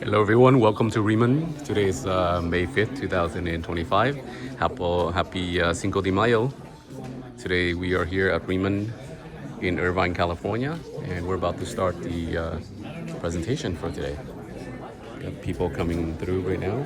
Hello everyone, welcome to RIMAN. Today is May 5th, 2025. Happy Cinco de Mayo. Today we are here at RIMAN in Irvine, California, and we're about to start the presentation for today. Got people coming through right now.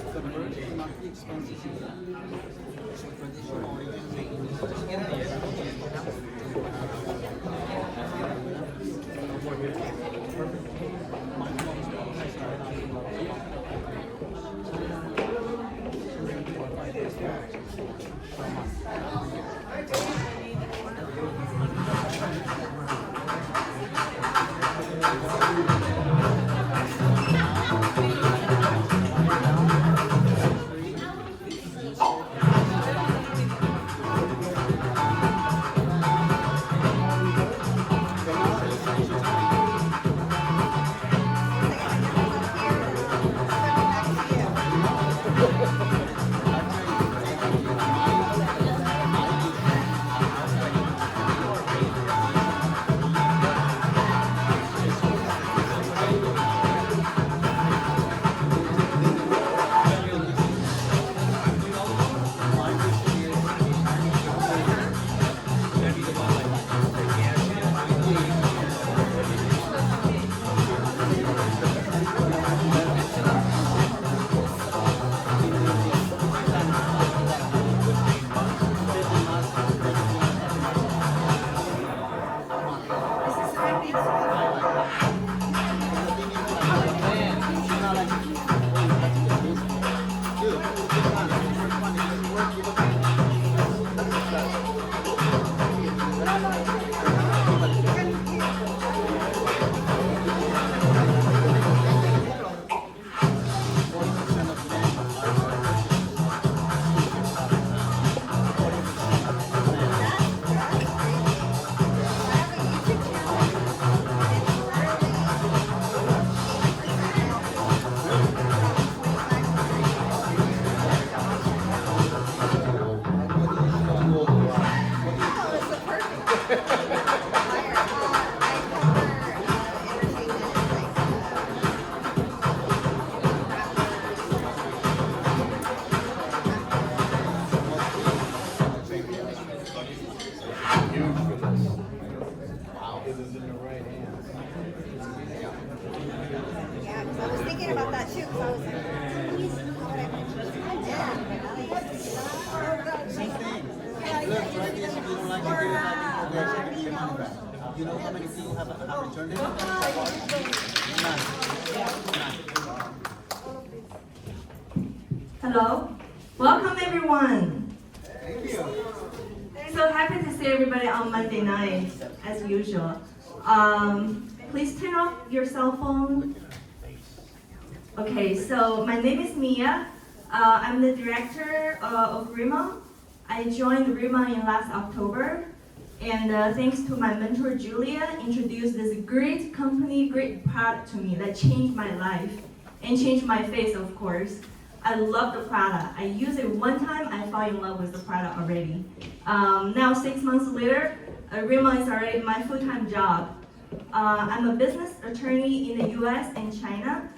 You know how many people have returned it? Hello, welcome everyone. Thank you. So happy to see everybody on Monday night, as usual. Please turn off your cell phone. Okay, so my name is Mia. I'm the director of RIMAN. I joined RIMAN in last October. And thanks to my mentor Julia, introduced this great company, great product to me that changed my life and changed my face, of course. I love the product. I used it one time, I fell in love with the product already. Now 6 months later, RIMAN is already my full-time job. I'm a business attorney in the US and China,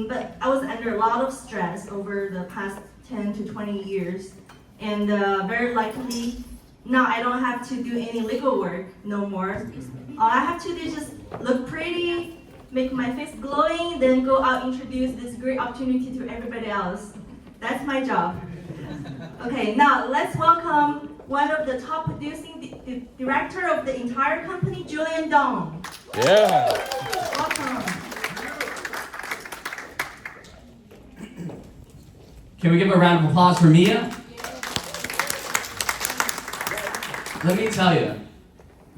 but I was under a lot of stress over the past 10 to 20 years. And very luckily, now I don't have to do any legal work no more. All I have to do is just look pretty, make my face glowing, then go out and introduce this great opportunity to everybody else. That's my job. Okay, now let's welcome one of the top producing director of the entire company, Julian Dong. Yeah. Welcome. Can we give a round of applause for Mia? Let me tell you,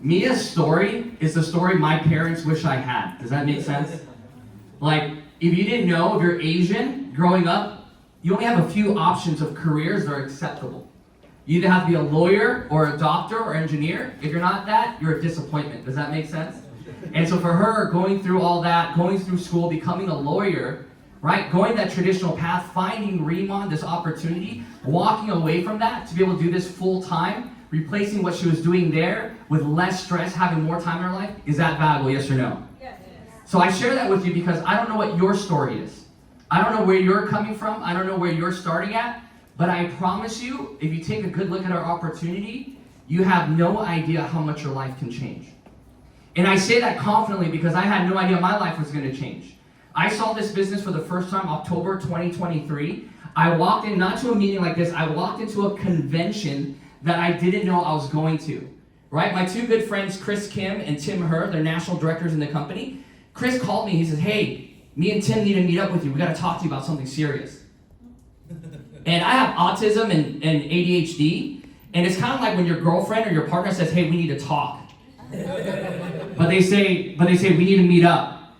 Mia's story is the story my parents wish I had. Does that make sense? Like, if you didn't know, if you're Asian, growing up, you only have a few options of careers that are acceptable. You either have to be a lawyer or a doctor or engineer. If you're not that, you're a disappointment. Does that make sense? And so for her, going through all that, going through school, becoming a lawyer, right? Going that traditional path, finding RIMAN, this opportunity, walking away from that to be able to do this full time, replacing what she was doing there with less stress, having more time in her life, is that valuable, yes or no? Yes. So I share that with you because I don't know what your story is. I don't know where you're coming from. I don't know where you're starting at. But I promise you, if you take a good look at our opportunity, you have no idea how much your life can change. And I say that confidently because I had no idea my life was going to change. I saw this business for the first time October 2023. I walked in, not to a meeting like this, I walked into a convention that I didn't know I was going to. Right? My two good friends, Chris Kim and Tim Herr, they're national directors in the company. Chris called me, he says, hey, me and Tim need to meet up with you. We got to talk to you about something serious. And I have autism and ADHD, and it's kind of like when your girlfriend or your partner says, hey, we need to talk. But they say, we need to meet up.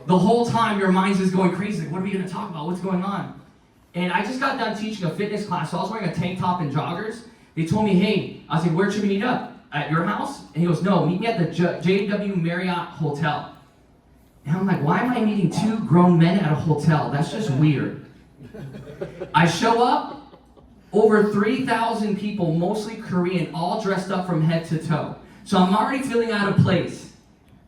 The whole time your mind's just going crazy. Like, what are we going to talk about? What's going on? And I just got done teaching a fitness class, so I was wearing a tank top and joggers. They told me, hey, I said, where should we meet up? At your house? And he goes, no, meet me at the JW Marriott Hotel. And I'm like, why am I meeting two grown men at a hotel? That's just weird. I show up, over 3,000 people, mostly Korean, all dressed up from head to toe. So I'm already feeling out of place.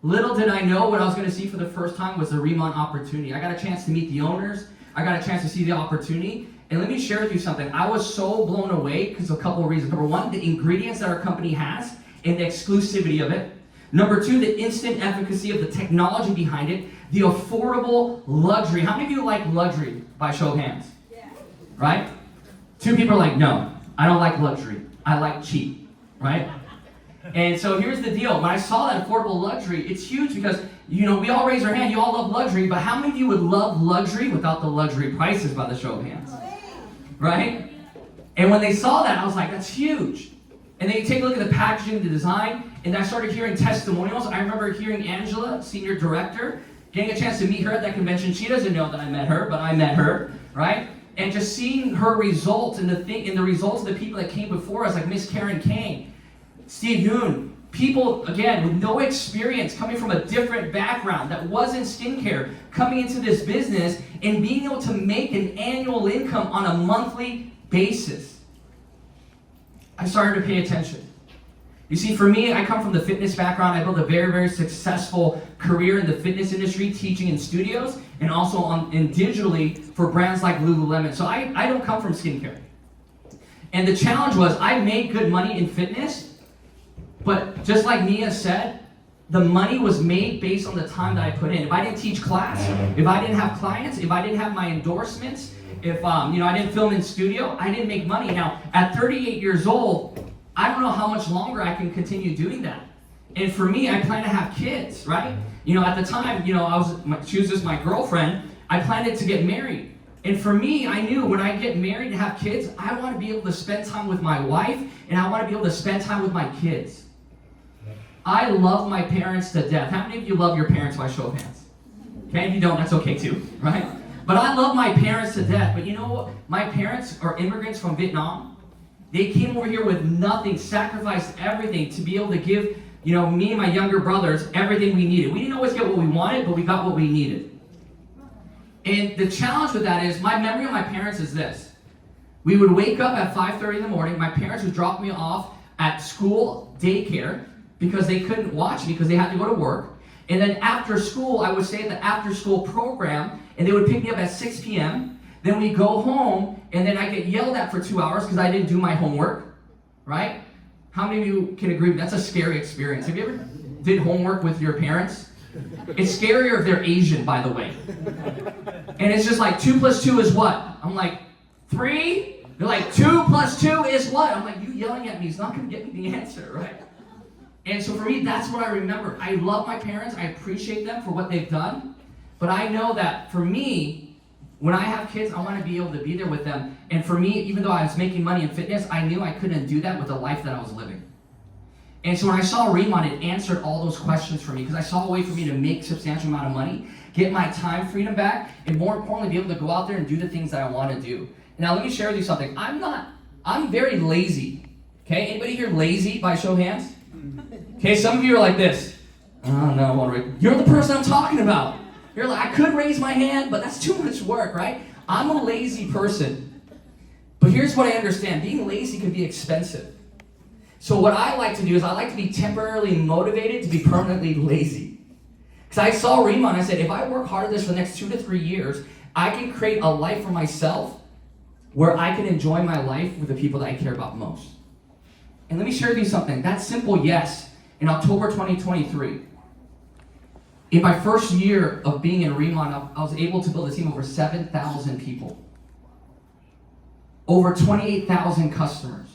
Little did I know what I was going to see for the first time was the RIMAN opportunity. I got a chance to meet the owners. I got a chance to see the opportunity. And let me share with you something. I was so blown away because of a couple of reasons. Number one, the ingredients that our company has and the exclusivity of it. Number two, the instant efficacy of the technology behind it. The affordable luxury. How many of you like luxury by show of hands? Yeah. Right? Two people are like, no, I don't like luxury. I like cheap. Right? And so here's the deal. When I saw that affordable luxury, it's huge because, we all raise our hand. You all love luxury. But how many of you would love luxury without the luxury prices by the show of hands? Right? And when they saw that, I was like, that's huge. And then you take a look at the packaging, the design, and I started hearing testimonials. I remember hearing Angela, senior director, getting a chance to meet her at that convention. She doesn't know that I met her, but I met her, right? And just seeing her results and the results of the people that came before us, like Miss Karen Kang, Steve Yoon, people, again, with no experience, coming from a different background that wasn't skincare, coming into this business and being able to make an annual income on a monthly basis. I started to pay attention. You see, for me, I come from the fitness background. I built a very, very successful career in the fitness industry, teaching in studios, and also and digitally for brands like Lululemon. So I don't come from skincare. And the challenge was, I made good money in fitness, but just like Mia said, the money was made based on the time that I put in. If I didn't teach class, if I didn't have clients, if I didn't have my endorsements, if I didn't film in studio, I didn't make money. Now, at 38 years old, I don't know how much longer I can continue doing that. And for me, I plan to have kids, right? At the time, she was just my girlfriend. I planned to get married. And for me, I knew when I get married and have kids, I want to be able to spend time with my wife, and I want to be able to spend time with my kids. I love my parents to death. How many of you love your parents by show of hands? Okay, if you don't, that's okay too, right? But I love my parents to death. But you know what? My parents are immigrants from Vietnam. They came over here with nothing, sacrificed everything to be able to give, me and my younger brothers everything we needed. We didn't always get what we wanted, but we got what we needed. And the challenge with that is, my memory of my parents is this. We would wake up at 5:30 in the morning. My parents would drop me off at school, daycare, because they couldn't watch me because they had to go to work. And then after school, I would stay at the after school program, and they would pick me up at 6 p.m. Then we go home, and then I get yelled at for 2 hours because I didn't do my homework, right? How many of you can agree? That's a scary experience. Have you ever did homework with your parents? It's scarier if they're Asian, by the way. And it's just like, 2 plus 2 is what? I'm like, 3? They're like, 2 plus 2 is what? I'm like, you yelling at me is not going to get me the answer, right? And so for me, that's what I remember. I love my parents. I appreciate them for what they've done. But I know that for me, when I have kids, I want to be able to be there with them. And for me, even though I was making money in fitness, I knew I couldn't do that with the life that I was living. And so when I saw RIMAN, it answered all those questions for me, because I saw a way for me to make a substantial amount of money, get my time freedom back, and more importantly, be able to go out there and do the things that I want to do. Now, let me share with you something. I'm very lazy. Okay, anybody here lazy by show of hands? Okay, some of you are like this. Oh no, you're the person I'm talking about. You're like, I could raise my hand, but that's too much work, right? I'm a lazy person. But here's what I understand. Being lazy can be expensive. So what I like to do is I like to be temporarily motivated to be permanently lazy. Because I saw RIMAN, I said, if I work hard at this for the next 2 to 3 years, I can create a life for myself where I can enjoy my life with the people that I care about most. And let me share with you something. That simple yes, in October 2023, in my first year of being in RIMAN, I was able to build a team of over 7,000 people. Over 28,000 customers.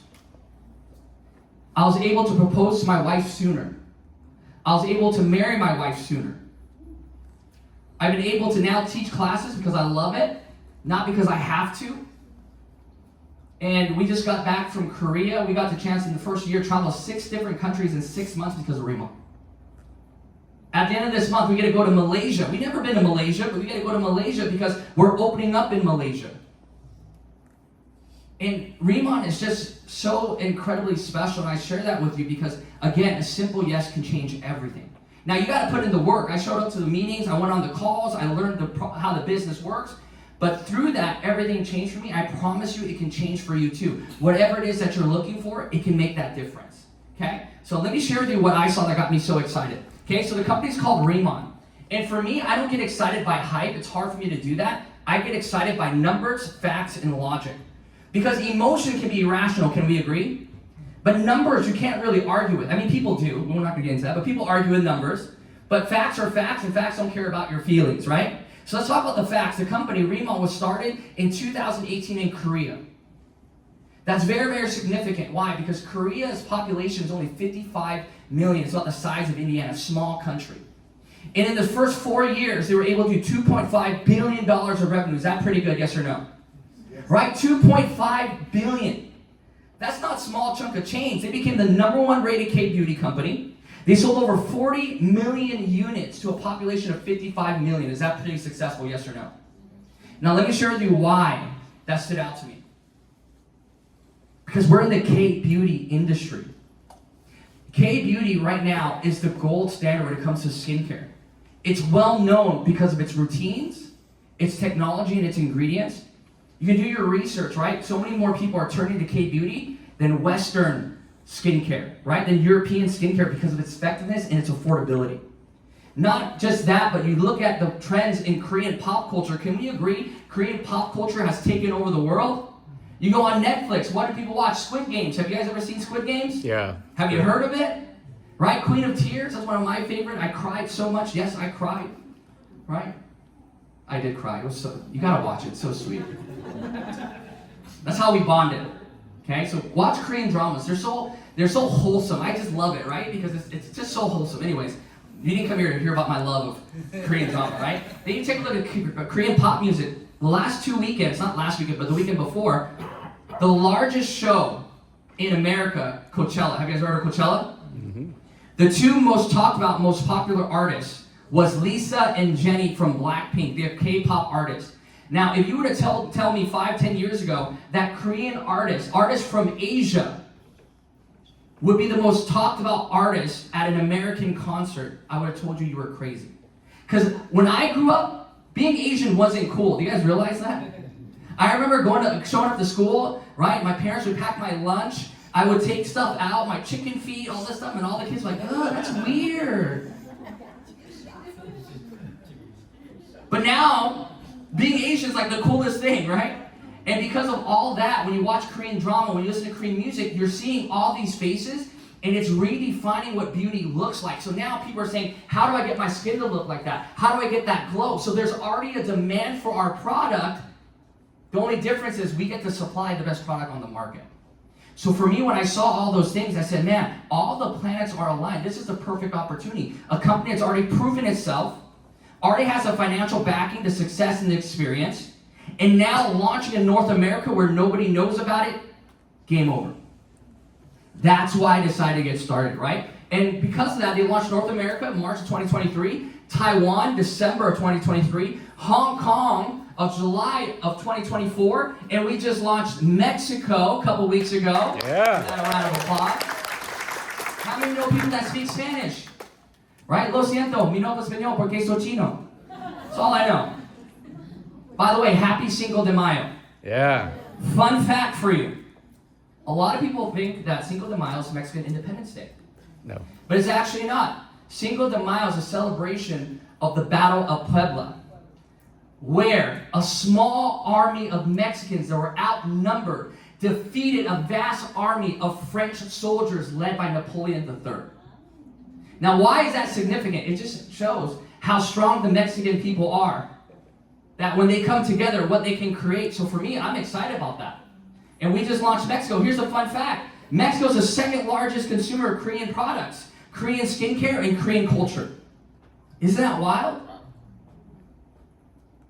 I was able to propose to my wife sooner. I was able to marry my wife sooner. I've been able to now teach classes because I love it, not because I have to. And we just got back from Korea. We got the chance in the first year to travel 6 different countries in 6 months because of RIMAN. At the end of this month, we get to go to Malaysia. We've never been to Malaysia, but we get to go to Malaysia because we're opening up in Malaysia. And RIMAN is just so incredibly special, and I share that with you because, again, a simple yes can change everything. Now, you got to put in the work. I showed up to the meetings, I went on the calls, I learned how the business works, but through that, everything changed for me. I promise you it can change for you too. Whatever it is that you're looking for, it can make that difference, okay? So let me share with you what I saw that got me so excited. Okay, so the company's called RIMAN. And for me, I don't get excited by hype. It's hard for me to do that. I get excited by numbers, facts, and logic. Because emotion can be irrational, can we agree? But numbers, you can't really argue with. I mean, people do. We're not going to get into that. But people argue with numbers. But facts are facts, and facts don't care about your feelings, right? So let's talk about the facts. The company, RIMAN, was started in 2018 in Korea. That's very, very significant. Why? Because Korea's population is only 55 million. It's about the size of Indiana, a small country. And in the first 4 years, they were able to do $2.5 billion of revenue. Is that pretty good, yes or no? Yes. Right? $2.5 billion. That's not a small chunk of change. They became the #1 rated K-beauty company. They sold over 40 million units to a population of 55 million. Is that pretty successful, yes or no? Now let me share with you why that stood out to me. Because we're in the K-beauty industry. K-beauty right now is the gold standard when it comes to skincare. It's well known because of its routines, its technology, and its ingredients. You can do your research, right? So many more people are turning to K-beauty than Western skincare, right? Than European skincare because of its effectiveness and its affordability. Not just that, but you look at the trends in Korean pop culture. Can we agree Korean pop culture has taken over the world? You go on Netflix, what do people watch? Squid Games. Have you guys ever seen Squid Games? Yeah. Have you heard of it? Right? Queen of Tears, that's one of my favorite. I cried so much. Yes, I cried. Right? I did cry. It was so, you gotta watch it. It's so sweet. That's how we bonded. Okay? So watch Korean dramas. They're so wholesome. I just love it, right? Because it's just so wholesome. Anyways, you didn't come here to hear about my love of Korean drama, right? Then you take a look at Korean pop music. The last 2 weekends, not last weekend, but the weekend before, the largest show in America, Coachella. Have you guys heard of Coachella? Mm-hmm. The 2 most talked about, most popular artists was Lisa and Jennie from Blackpink. They're K-pop artists. Now, if you were to tell me 5-10 years ago that Korean artists from Asia, would be the most talked about artist at an American concert, I would have told you were crazy. Because when I grew up, being Asian wasn't cool. Do you guys realize that? I remember showing up to school, right? My parents would pack my lunch. I would take stuff out, my chicken feet, all this stuff, and all the kids were like, oh, that's weird. But now, being Asian is like the coolest thing, right? And because of all that, when you watch Korean drama, when you listen to Korean music, you're seeing all these faces, and it's redefining what beauty looks like. So now people are saying, how do I get my skin to look like that? How do I get that glow? So there's already a demand for our product. The only difference is we get to supply the best product on the market. So for me, when I saw all those things, I said, man, all the planets are aligned. This is the perfect opportunity. A company that's already proven itself, already has a financial backing, the success and the experience, and now launching in North America where nobody knows about it, game over. That's why I decided to get started, right? And because of that, they launched North America in March of 2023, Taiwan, December of 2023, Hong Kong of July of 2024, and we just launched Mexico a couple weeks ago. Yeah. Give that a round of applause. How many know people that speak Spanish? Right? Lo siento, mi no hablo español porque soy chino. That's all I know. By the way, happy Cinco de Mayo. Yeah. Fun fact for you. A lot of people think that Cinco de Mayo is Mexican Independence Day. No. But it's actually not. Cinco de Mayo is a celebration of the Battle of Puebla. where a small army of Mexicans that were outnumbered defeated a vast army of French soldiers led by Napoleon III. Now, why is that significant? It just shows how strong the Mexican people are. That when they come together, what they can create. So for me, I'm excited about that. And we just launched Mexico. Here's a fun fact. Mexico is the second largest consumer of Korean products, Korean skincare, and Korean culture. Isn't that wild?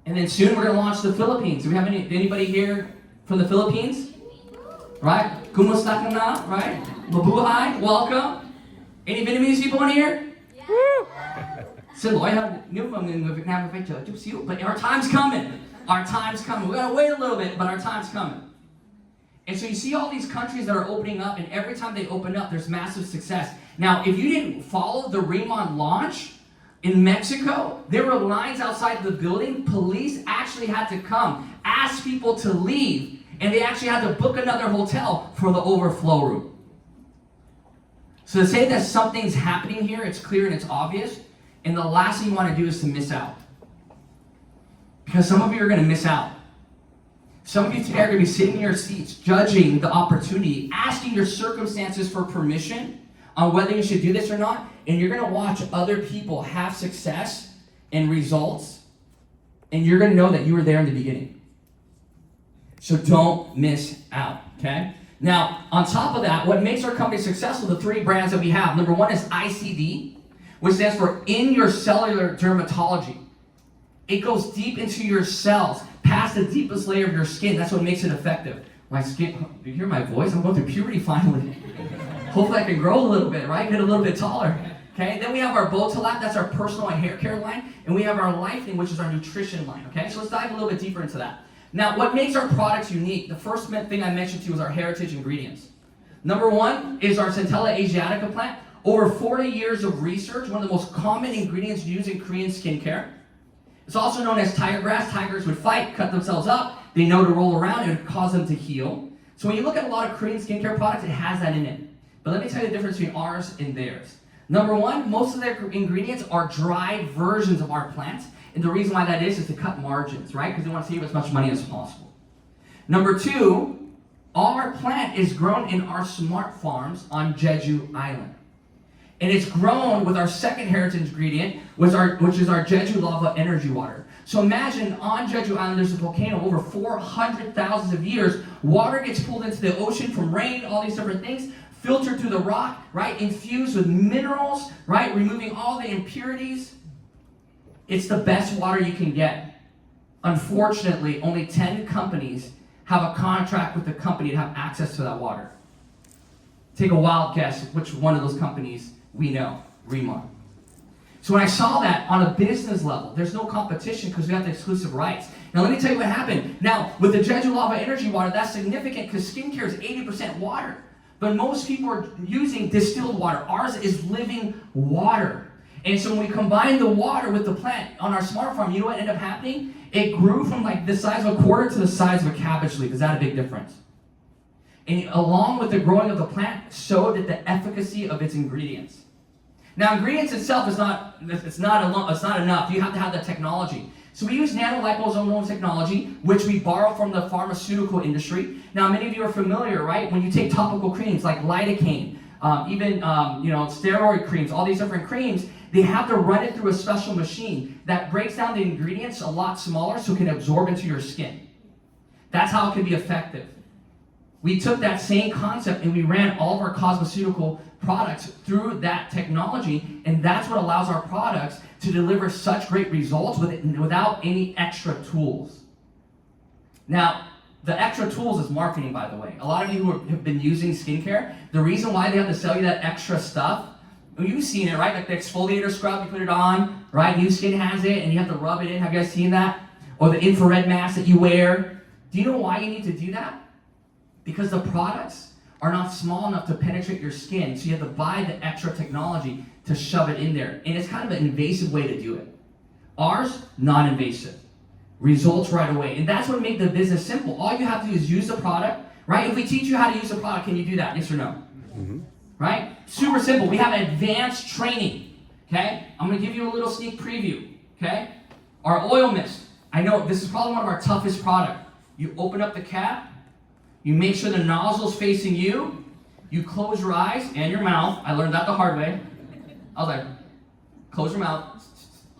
And then soon we're going to launch the Philippines. Do we have anybody here from the Philippines? Right? Kumusta ka na? Right? Mabuhay? Welcome. Any Vietnamese people in here? Xin lỗi ha, nếu mà người Việt Nam phải chờ chút xíu. But our time's coming. Our time's coming. We gotta wait a little bit, but our time's coming. And so you see all these countries that are opening up, and every time they open up, there's massive success. Now, if you didn't follow the RIMAN launch in Mexico, there were lines outside the building. Police actually had to come, ask people to leave, and they actually had to book another hotel for the overflow room. So to say that something's happening here, it's clear and it's obvious, and the last thing you want to do is to miss out. Because some of you are going to miss out. Some of you today are going to be sitting in your seats, judging the opportunity, asking your circumstances for permission on whether you should do this or not, and you're going to watch other people have success and results, and you're going to know that you were there in the beginning. So don't miss out, okay? Now, on top of that, what makes our company successful, the three brands that we have. Number one is ICD, which stands for In Your Cellular Dermatology. It goes deep into your cells, past the deepest layer of your skin. That's what makes it effective. My skin, do you hear my voice? I'm going through puberty finally. Hopefully I can grow a little bit, right? Get a little bit taller. Okay, then we have our Botolab, that's our personal and hair care line. And we have our Lifeline, which is our nutrition line, okay? So let's dive a little bit deeper into that. Now, what makes our products unique? The first thing I mentioned to you is our heritage ingredients. Number one is our Centella asiatica plant. Over 40 years of research, one of the most common ingredients used in Korean skincare. It's also known as tiger grass. Tigers would fight, cut themselves up. They know to roll around. It would cause them to heal. So when you look at a lot of Korean skincare products, it has that in it. But let me tell you the difference between ours and theirs. Number one, most of their ingredients are dried versions of our plants. And the reason why that is to cut margins, right? Because they want to save as much money as possible. Number two, our plant is grown in our smart farms on Jeju Island. And it's grown with our second heritage ingredient, which is our Jeju lava energy water. So imagine on Jeju Island, there's a volcano over 400,000 years. Water gets pulled into the ocean from rain, all these different things, filtered through the rock, right? Infused with minerals, right? Removing all the impurities. It's the best water you can get. Unfortunately, only 10 companies have a contract with the company to have access to that water. Take a wild guess which one of those companies we know, RIMAN. So when I saw that on a business level, there's no competition because we have the exclusive rights. Now let me tell you what happened. Now with the Jeju Lava Energy Water, that's significant because skincare is 80% water. But most people are using distilled water. Ours is living water. And so when we combine the water with the plant on our smart farm, you know what ended up happening? It grew from like the size of a quarter to the size of a cabbage leaf. Is that a big difference? And along with the growing of the plant, so did the efficacy of its ingredients. Now, ingredients itself is not enough. You have to have the technology. So we use nanoliposomal technology, which we borrow from the pharmaceutical industry. Now, many of you are familiar, right? When you take topical creams like lidocaine, steroid creams, all these different creams, they have to run it through a special machine that breaks down the ingredients a lot smaller so it can absorb into your skin. That's how it can be effective. We took that same concept and we ran all of our cosmeceutical products through that technology, and that's what allows our products to deliver such great results without any extra tools. Now, the extra tools is marketing, by the way. A lot of you who have been using skincare, the reason why they have to sell you that extra stuff, well, you've seen it, right? Like the exfoliator scrub, you put it on, right? New Skin has it, and you have to rub it in. Have you guys seen that? Or the infrared mask that you wear. Do you know why you need to do that? Because the products are not small enough to penetrate your skin, so you have to buy the extra technology to shove it in there. And it's kind of an invasive way to do it. Ours, non-invasive. Results right away. And that's what made the business simple. All you have to do is use the product, right? If we teach you how to use the product, can you do that? Yes or no? Mm-hmm. Right? Super simple. We have advanced training, okay? I'm going to give you a little sneak preview, okay? Our oil mist, I know this is probably one of our toughest products. You open up the cap, you make sure the nozzle's facing you, you close your eyes and your mouth. I learned that the hard way. I was like, close your mouth,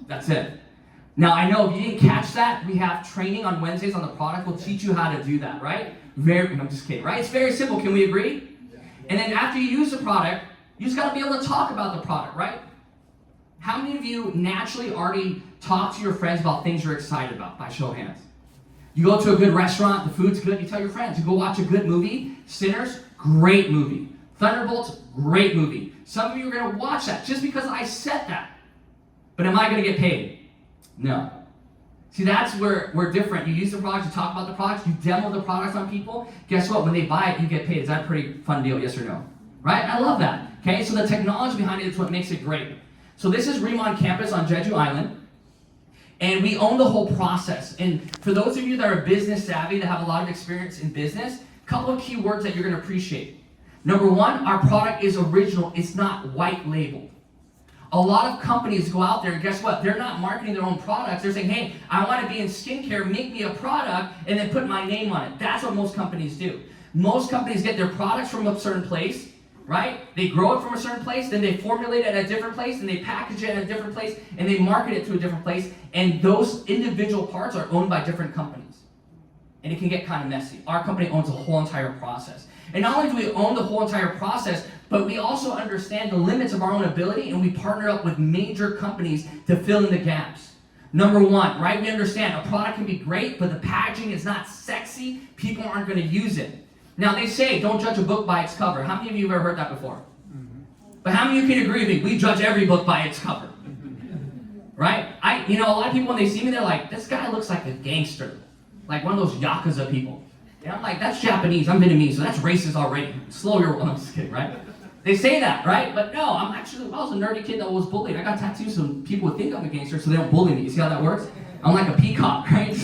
that's it. Now I know if you didn't catch that, we have training on Wednesdays on the product. We'll teach you how to do that, right? I'm just kidding, right? It's very simple, can we agree? And then after you use the product, you just gotta be able to talk about the product, right? How many of you naturally already talk to your friends about things you're excited about? By show of hands. You go to a good restaurant, the food's good, you tell your friends. You go watch a good movie, Sinners, great movie. Thunderbolts, great movie. Some of you are gonna watch that just because I said that. But am I gonna get paid? No. See, that's where we're different. You use the products, you talk about the products, you demo the products on people. Guess what? When they buy it, you get paid. Is that a pretty fun deal, yes or no? Right? I love that. Okay, so the technology behind it is what makes it great. So this is RIMAN campus on Jeju Island, and we own the whole process. And for those of you that are business savvy, that have a lot of experience in business, a couple of key words that you're gonna appreciate. Number one, our product is original, it's not white labeled. A lot of companies go out there and guess what? They're not marketing their own products. They're saying, hey, I want to be in skincare, make me a product, and then put my name on it. That's what most companies do. Most companies get their products from a certain place, right? They grow it from a certain place, then they formulate it at a different place, and they package it at a different place, and they market it to a different place, and those individual parts are owned by different companies. And it can get kind of messy. Our company owns the whole entire process. And not only do we own the whole entire process, but we also understand the limits of our own ability, and we partner up with major companies to fill in the gaps. Number one, right? We understand a product can be great, but the packaging is not sexy. People aren't going to use it. Now they say, don't judge a book by its cover. How many of you have ever heard that before? But how many of you can agree with me? We judge every book by its cover. Right? A lot of people, when they see me, they're like, this guy looks like a gangster. Like one of those Yakuza people. And I'm like, that's Japanese, I'm Vietnamese, so that's racist already. Slow your, I'm just kidding, right? They say that, right? But no, I was a nerdy kid that was bullied. I got tattoos so people would think I'm a gangster so they don't bully me. You see how that works? I'm like a peacock, right?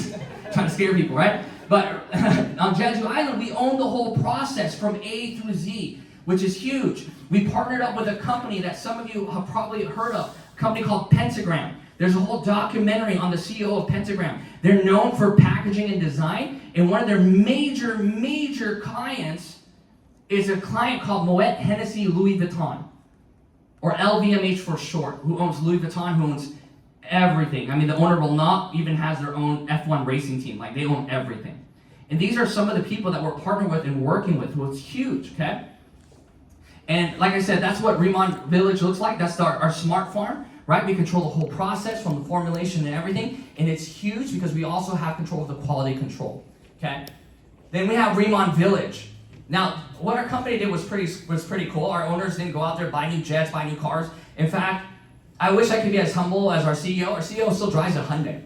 Trying to scare people, right? But on Jeju Island, we own the whole process from A through Z, which is huge. We partnered up with a company that some of you have probably heard of, a company called Pentagram. There's a whole documentary on the CEO of Pentagram. They're known for packaging and design, and one of their major clients is a client called Moet Hennessy Louis Vuitton, or LVMH for short, who owns Louis Vuitton, who owns everything. I mean, the owner will not even has their own F1 racing team. Like, they own everything. And these are some of the people that we're partnering with and working with, so it's huge, okay? And like I said, that's what RIMAN Village looks like. That's our smart farm, right? We control the whole process from the formulation and everything, and it's huge because we also have control of the quality control, okay? Then we have RIMAN Village. Now, what our company did was pretty cool. Our owners didn't go out there, buy new jets, buy new cars. In fact, I wish I could be as humble as our CEO. Our CEO still drives a Hyundai.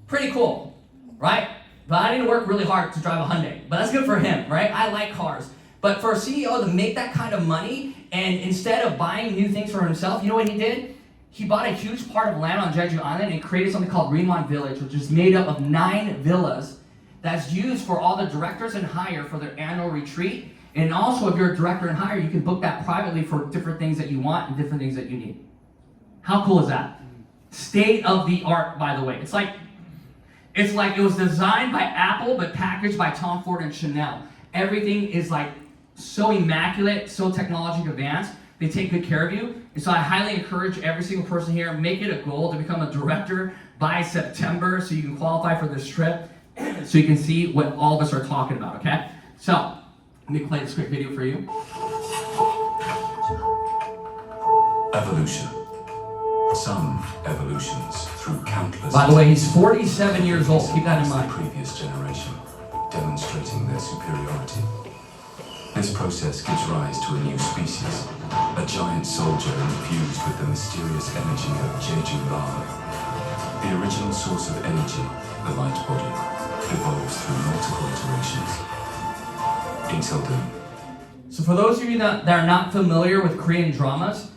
Pretty cool, right? But I didn't work really hard to drive a Hyundai. But that's good for him, right? I like cars. But for a CEO to make that kind of money, and instead of buying new things for himself, you know what he did? He bought a huge part of land on Jeju Island and created something called RIMAN Village, which is made up of 9 villas that's used for all the directors and hire for their annual retreat. And also, if you're a director and hire, you can book that privately for different things that you want and different things that you need. How cool is that? State of the art, by the way. It's like it was designed by Apple, but packaged by Tom Ford and Chanel. Everything is like so immaculate, so technologically advanced. They take good care of you. And so I highly encourage every single person here, make it a goal to become a director by September so you can qualify for this trip, so you can see what all of us are talking about, okay? So, let me play this quick video for you. Evolution. Some evolutions through countless... By the way, he's 47 years old. Keep that in mind. ...the previous generation, demonstrating their superiority. This process gives rise to a new species, a giant soldier infused with the mysterious energy of Jeju lava. The original source of energy, the light body, evolves through multiple iterations. Until then. So for those of you that are not familiar with Korean dramas,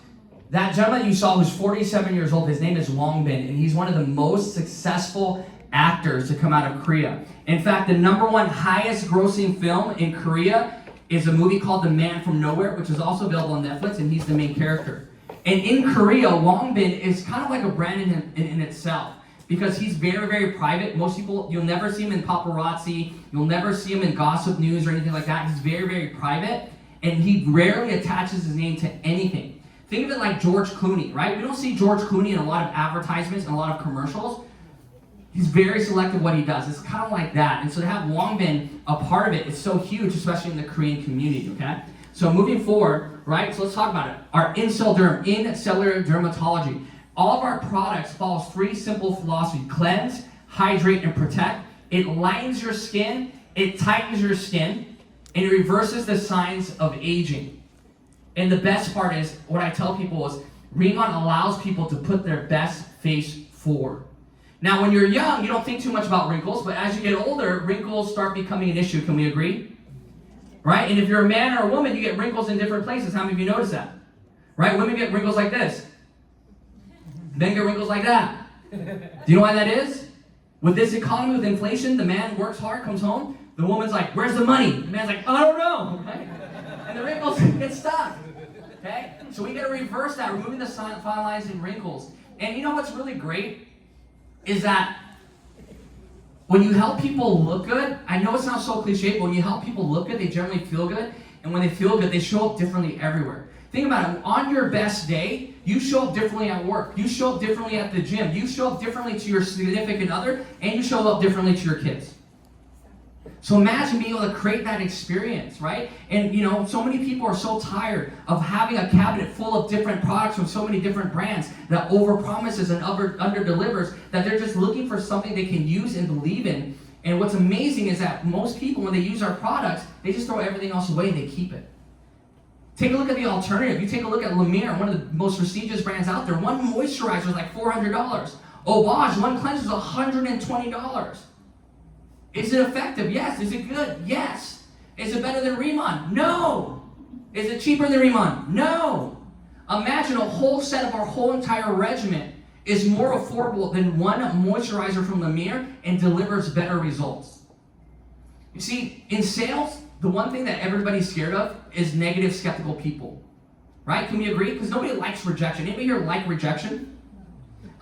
that gentleman you saw who's 47 years old, his name is Wong Bin, and he's one of the most successful actors to come out of Korea. In fact, the #1 highest grossing film in Korea is a movie called The Man from Nowhere, which is also available on Netflix, and he's the main character. And in Korea, Wong Bin is kind of like a brand in itself, because he's very, very private. Most people, you'll never see him in paparazzi. You'll never see him in gossip news or anything like that. He's very, very private, and he rarely attaches his name to anything. Think of it like George Clooney, right? We don't see George Clooney in a lot of advertisements and a lot of commercials. He's very selective what he does. It's kind of like that. And so to have Wangbin a part of it is so huge, especially in the Korean community, okay? So moving forward, right, so let's talk about it. Our in-cellular dermatology. All of our products follows 3 simple philosophies: cleanse, hydrate, and protect. It lightens your skin, it tightens your skin, and it reverses the signs of aging. And the best part is, what I tell people is, RIMAN allows people to put their best face forward. Now, when you're young, you don't think too much about wrinkles, but as you get older, wrinkles start becoming an issue. Can we agree? Right? And if you're a man or a woman, you get wrinkles in different places. How many of you notice that? Right? Women get wrinkles like this. Men get wrinkles like that. Do you know why that is? With this economy, with inflation, the man works hard, comes home. The woman's like, where's the money? The man's like, I don't know. Right? And the wrinkles get stuck. Okay? So we got to reverse that, removing the fine lines and wrinkles. And you know what's really great? Is that when you help people look good, I know it sounds so cliche, but when you help people look good, they generally feel good. And when they feel good, they show up differently everywhere. Think about it. On your best day, you show up differently at work. You show up differently at the gym. You show up differently to your significant other, and you show up differently to your kids. So imagine being able to create that experience, right? And you know, so many people are so tired of having a cabinet full of different products from so many different brands that overpromises and underdelivers, that they're just looking for something they can use and believe in. And what's amazing is that most people, when they use our products, they just throw everything else away and they keep it. Take a look at the alternative. You take a look at La Mer, one of the most prestigious brands out there. One moisturizer is like $400. Obage, one cleanser is $120. Is it effective? Yes. Is it good? Yes. Is it better than RIMAN? No. Is it cheaper than RIMAN? No. Imagine a whole set of our whole entire regimen is more affordable than one moisturizer from La Mer and delivers better results. You see, in sales, the one thing that everybody's scared of is negative, skeptical people. Right? Can we agree? Because nobody likes rejection. Anybody here like rejection?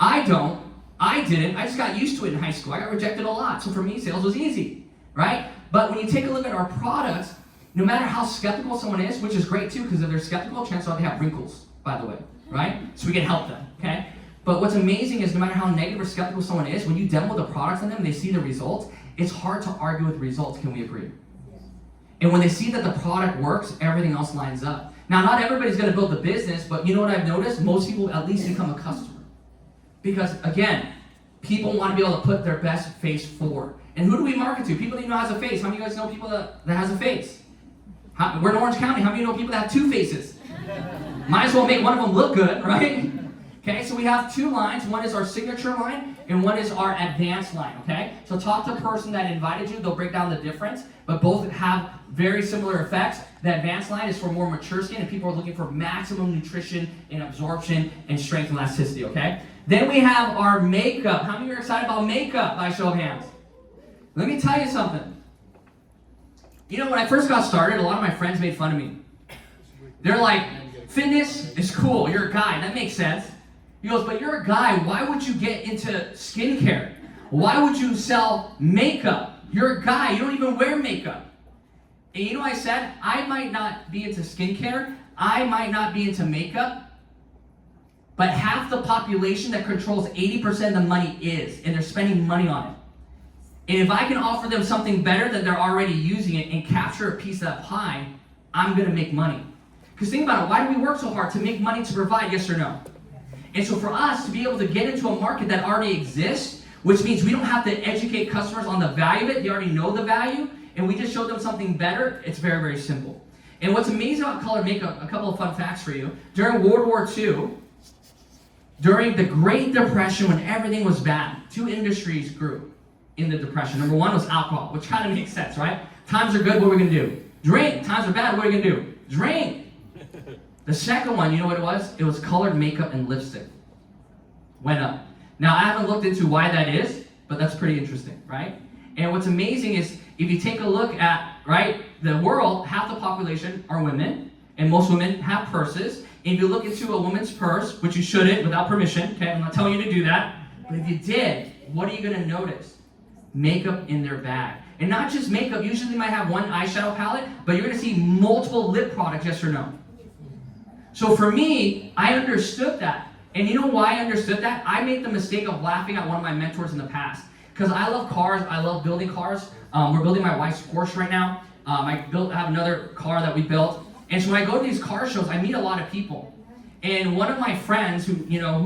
I don't. I didn't. I just got used to it in high school. I got rejected a lot. So for me, sales was easy. Right? But when you take a look at our products, no matter how skeptical someone is, which is great too, because if they're skeptical, chances are they have wrinkles, by the way. Right? So we can help them. Okay? But what's amazing is no matter how negative or skeptical someone is, when you demo the products on them, they see the results, it's hard to argue with results. Can we agree? And when they see that the product works, everything else lines up. Now, not everybody's going to build the business, but you know what I've noticed? Most people at least become a customer. Because, again, people want to be able to put their best face forward. And who do we market to? People that you know has a face. How many of you guys know people that has a face? We're in Orange County. How many of you know people that have 2 faces? Might as well make one of them look good, right? Okay, so we have 2 lines. One is our signature line, and one is our advanced line, okay? So talk to the person that invited you. They'll break down the difference, but both have very similar effects. The advanced line is for more mature skin, and people are looking for maximum nutrition and absorption and strength and elasticity, okay? Then we have our makeup. How many are excited about makeup by show of hands? Let me tell you something. You know, when I first got started, a lot of my friends made fun of me. They're like, fitness is cool. You're a guy. That makes sense. He goes, but you're a guy. Why would you get into skincare? Why would you sell makeup? You're a guy. You don't even wear makeup. And you know what I said? I might not be into skincare. I might not be into makeup. But half the population that controls 80% of the money is. And they're spending money on it. And if I can offer them something better than they're already using it and capture a piece of that pie, I'm going to make money. Because think about it. Why do we work so hard? To make money, to provide, yes or no? And so for us to be able to get into a market that already exists, which means we don't have to educate customers on the value of it, they already know the value, and we just show them something better, it's very, very simple. And what's amazing about colored makeup, a couple of fun facts for you. During World War II, during the Great Depression, when everything was bad, 2 industries grew in the Depression. Number 1 was alcohol, which kind of makes sense, right? Times are good, what are we going to do? Drink. Times are bad, what are we going to do? Drink. The second one, you know what it was? It was colored makeup and lipstick. Went up. Now, I haven't looked into why that is, but that's pretty interesting, right? And what's amazing is, if you take a look at, right, the world, half the population are women, and most women have purses. And if you look into a woman's purse, which you shouldn't without permission, okay, I'm not telling you to do that, but if you did, what are you gonna notice? Makeup in their bag. And not just makeup, usually they might have one eyeshadow palette, but you're gonna see multiple lip products, yes or no? So for me, I understood that. And you know why I understood that? I made the mistake of laughing at one of my mentors in the past. Because I love cars, I love building cars. We're building my wife's Porsche right now. I have another car that we built. And so when I go to these car shows, I meet a lot of people. And one of my friends, who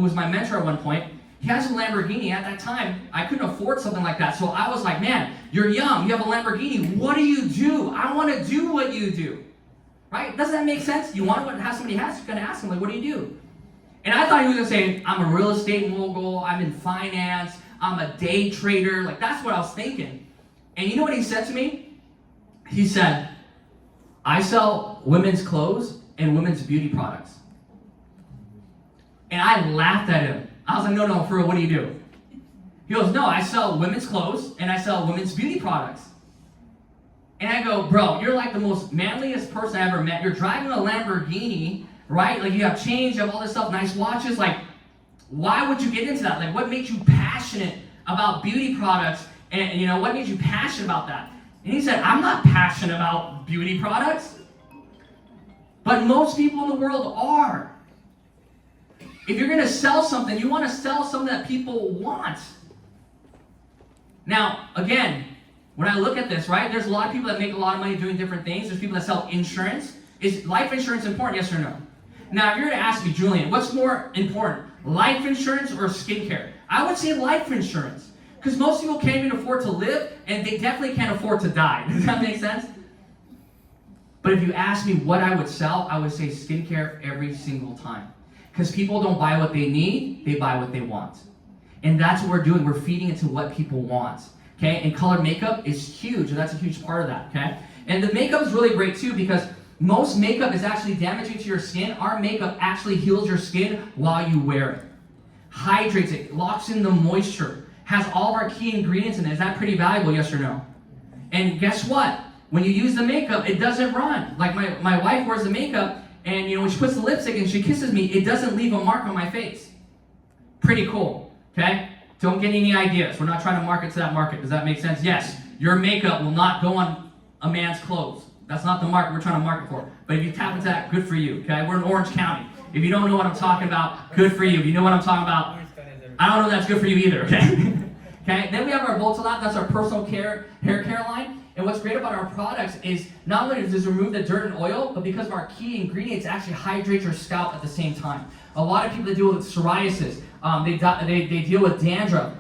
was my mentor at one point, he has a Lamborghini. At that time, I couldn't afford something like that. So I was like, man, you're young, you have a Lamborghini. What do you do? I want to do what you do. Right? Doesn't that make sense? You want to have somebody has, you're going to ask him, like, what do you do? And I thought he was going to say, I'm a real estate mogul, I'm in finance, I'm a day trader. Like, that's what I was thinking. And you know what he said to me? He said, I sell women's clothes and women's beauty products. And I laughed at him. I was like, no, for real, what do you do? He goes, no, I sell women's clothes and I sell women's beauty products. And I go, bro, you're like the most manliest person I ever met. You're driving a Lamborghini, right? Like, you have change, you have all this stuff, nice watches. Like, why would you get into that? Like, what makes you passionate about beauty products? And, what made you passionate about that? And he said, I'm not passionate about beauty products. But most people in the world are. If you're going to sell something, you want to sell something that people want. Now, again, when I look at this, right, there's a lot of people that make a lot of money doing different things. There's people that sell insurance. Is life insurance important, yes or no? Now, if you're to ask me, Julian, what's more important, life insurance or skincare? I would say life insurance. Because most people can't even afford to live, and they definitely can't afford to die. Does that make sense? But if you ask me what I would sell, I would say skincare every single time. Because people don't buy what they need, they buy what they want. And that's what we're doing. We're feeding into what people want. Okay? And color makeup is huge, and that's a huge part of that. Okay? And the makeup is really great too, because most makeup is actually damaging to your skin. Our makeup actually heals your skin while you wear it. Hydrates it, locks in the moisture, has all of our key ingredients in it. Is that pretty valuable, yes or no? And guess what? When you use the makeup, it doesn't run. Like my wife wears the makeup, and when she puts the lipstick and she kisses me, it doesn't leave a mark on my face. Pretty cool, okay? Don't get any ideas. We're not trying to market to that market. Does that make sense? Yes, your makeup will not go on a man's clothes. That's not the market we're trying to market for. But if you tap into that, good for you, okay? We're in Orange County. If you don't know what I'm talking about, good for you. If you know what I'm talking about, I don't know if that's good for you either, okay? Okay. Then we have our Voltalab. That's our personal hair care line. And what's great about our products is not only does it remove the dirt and oil, but because of our key ingredients, it actually hydrates your scalp at the same time. A lot of people that deal with psoriasis, they deal with dandruff.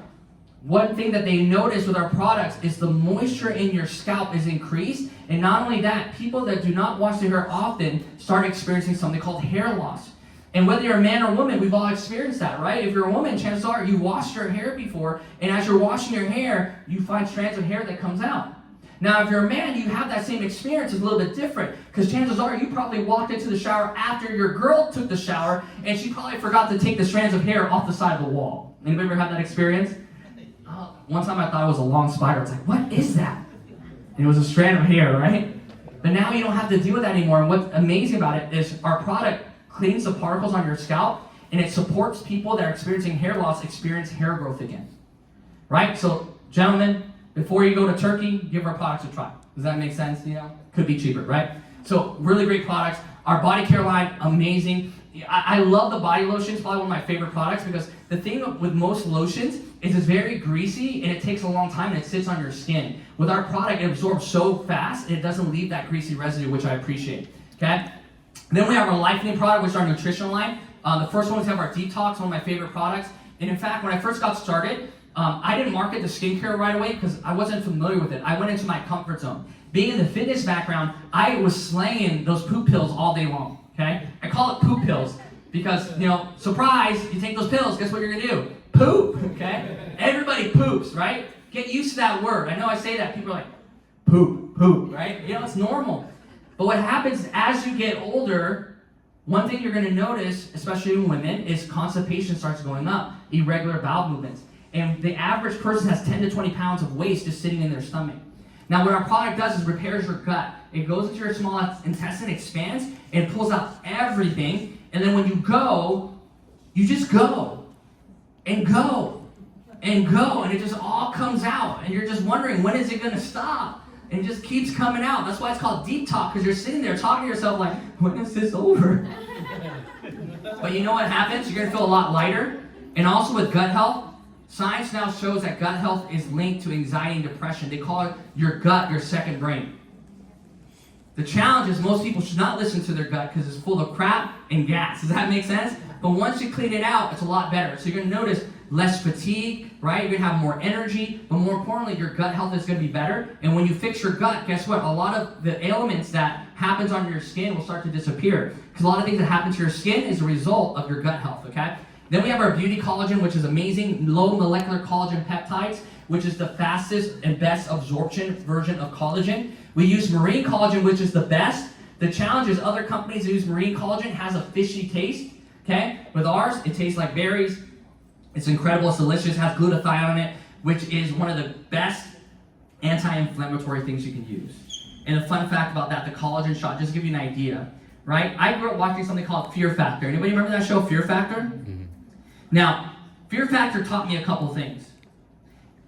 One thing that they notice with our products is the moisture in your scalp is increased. And not only that, people that do not wash their hair often start experiencing something called hair loss. And whether you're a man or woman, we've all experienced that, right? If you're a woman, chances are you washed your hair before, and as you're washing your hair, you find strands of hair that comes out. Now, if you're a man, you have that same experience. It's a little bit different, because chances are you probably walked into the shower after your girl took the shower, and she probably forgot to take the strands of hair off the side of the wall. Anybody ever had that experience? One time I thought it was a long spider. I was like, what is that? And it was a strand of hair, right? But now you don't have to deal with that anymore. And what's amazing about it is our product cleans the particles on your scalp, and it supports people that are experiencing hair loss experience hair growth again. Right? So, gentlemen, before you go to Turkey, give our products a try. Does that make sense? Could be cheaper, right? So, really great products. Our body care line, amazing. I love the body lotion. It's probably one of my favorite products, because the thing with most lotions is it's very greasy and it takes a long time and it sits on your skin. With our product, it absorbs so fast and it doesn't leave that greasy residue, which I appreciate. Okay? Then we have our Life-New product, which is our nutritional line. The first one is have our Detox, one of my favorite products. And in fact, when I first got started, I didn't market the skincare right away because I wasn't familiar with it. I went into my comfort zone. Being in the fitness background, I was slaying those poop pills all day long. Okay? I call it poop pills because, surprise, you take those pills, guess what you're gonna do? Poop, okay? Everybody poops, right? Get used to that word. I know I say that, people are like, poop, right? It's normal. But what happens as you get older, one thing you're gonna notice, especially in women, is constipation starts going up, irregular bowel movements. And the average person has 10 to 20 pounds of waste just sitting in their stomach. Now, what our product does is repairs your gut. It goes into your small intestine, expands, and pulls out everything. And then when you go, you just go. And go. and go, and it just all comes out, and you're just wondering, when is it going to stop? And it just keeps coming out. That's why it's called deep talk, because you're sitting there talking to yourself like, when is this over? But you know what happens? You're going to feel a lot lighter. And also with gut health, science now shows that gut health is linked to anxiety and depression. They call it your gut, your second brain. The challenge is most people should not listen to their gut because it's full of crap and gas. Does that make sense? But once you clean it out, it's a lot better. So you're going to notice less fatigue, right? You're going to have more energy, but more importantly, your gut health is going to be better. And when you fix your gut, guess what? A lot of the ailments that happens on your skin will start to disappear. Because a lot of things that happen to your skin is a result of your gut health, okay? Then we have our beauty collagen, which is amazing, low molecular collagen peptides, which is the fastest and best absorption version of collagen. We use marine collagen, which is the best. The challenge is other companies that use marine collagen has a fishy taste, okay? With ours, it tastes like berries. It's incredible, it's delicious, has glutathione in it, which is one of the best anti-inflammatory things you can use. And a fun fact about that, the collagen shot, just to give you an idea, right? I grew up watching something called Fear Factor. Anybody remember that show, Fear Factor? Mm-hmm. Now, Fear Factor taught me a couple things.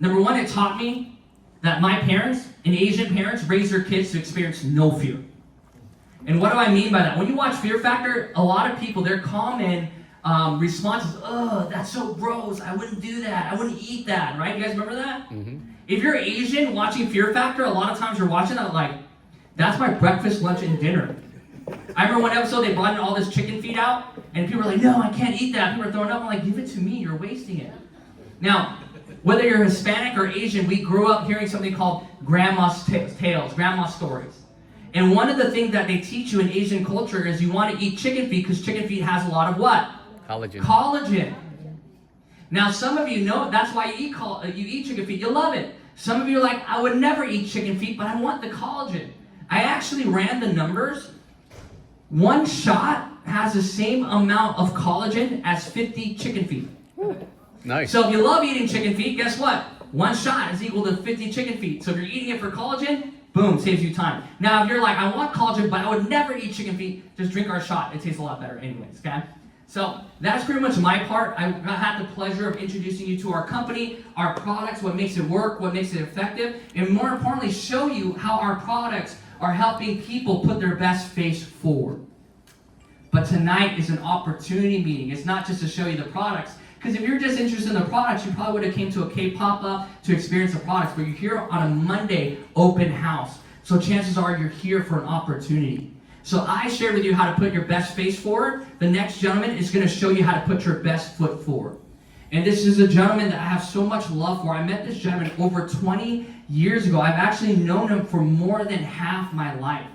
Number one, it taught me that my parents and Asian parents raise their kids to experience no fear. And what do I mean by that? When you watch Fear Factor, a lot of people, their common response is, oh, that's so gross, I wouldn't do that, I wouldn't eat that, right? You guys remember that? Mm-hmm. If you're Asian watching Fear Factor, a lot of times you're watching that like, that's my breakfast, lunch, and dinner. I remember one episode, they brought in all this chicken feet out, and people were like, no, I can't eat that. People were throwing up. I'm like, give it to me, you're wasting it. Now, whether you're Hispanic or Asian, we grew up hearing something called grandma's tales, grandma's stories. And one of the things that they teach you in Asian culture is you want to eat chicken feet because chicken feet has a lot of what? Collagen. Now, some of you know that's why you eat chicken feet. You love it. Some of you are like, I would never eat chicken feet, but I want the collagen. I actually ran the numbers. One shot has the same amount of collagen as 50 chicken feet. Nice. So if you love eating chicken feet, guess what? One shot is equal to 50 chicken feet. So if you're eating it for collagen, boom, saves you time. Now, if you're like, I want collagen, but I would never eat chicken feet, just drink our shot. It tastes a lot better anyways, okay? So that's pretty much my part. I had the pleasure of introducing you to our company, our products, what makes it work, what makes it effective, and more importantly, show you how our products are helping people put their best face forward. But tonight is an opportunity meeting. It's not just to show you the products, because if you're just interested in the products, you probably would have came to a K-pop-up to experience the products, but you're here on a Monday open house. So chances are you're here for an opportunity. So I shared with you how to put your best face forward. The next gentleman is going to show you how to put your best foot forward. And this is a gentleman that I have so much love for. I met this gentleman over 20 years ago. I've actually known him for more than half my life.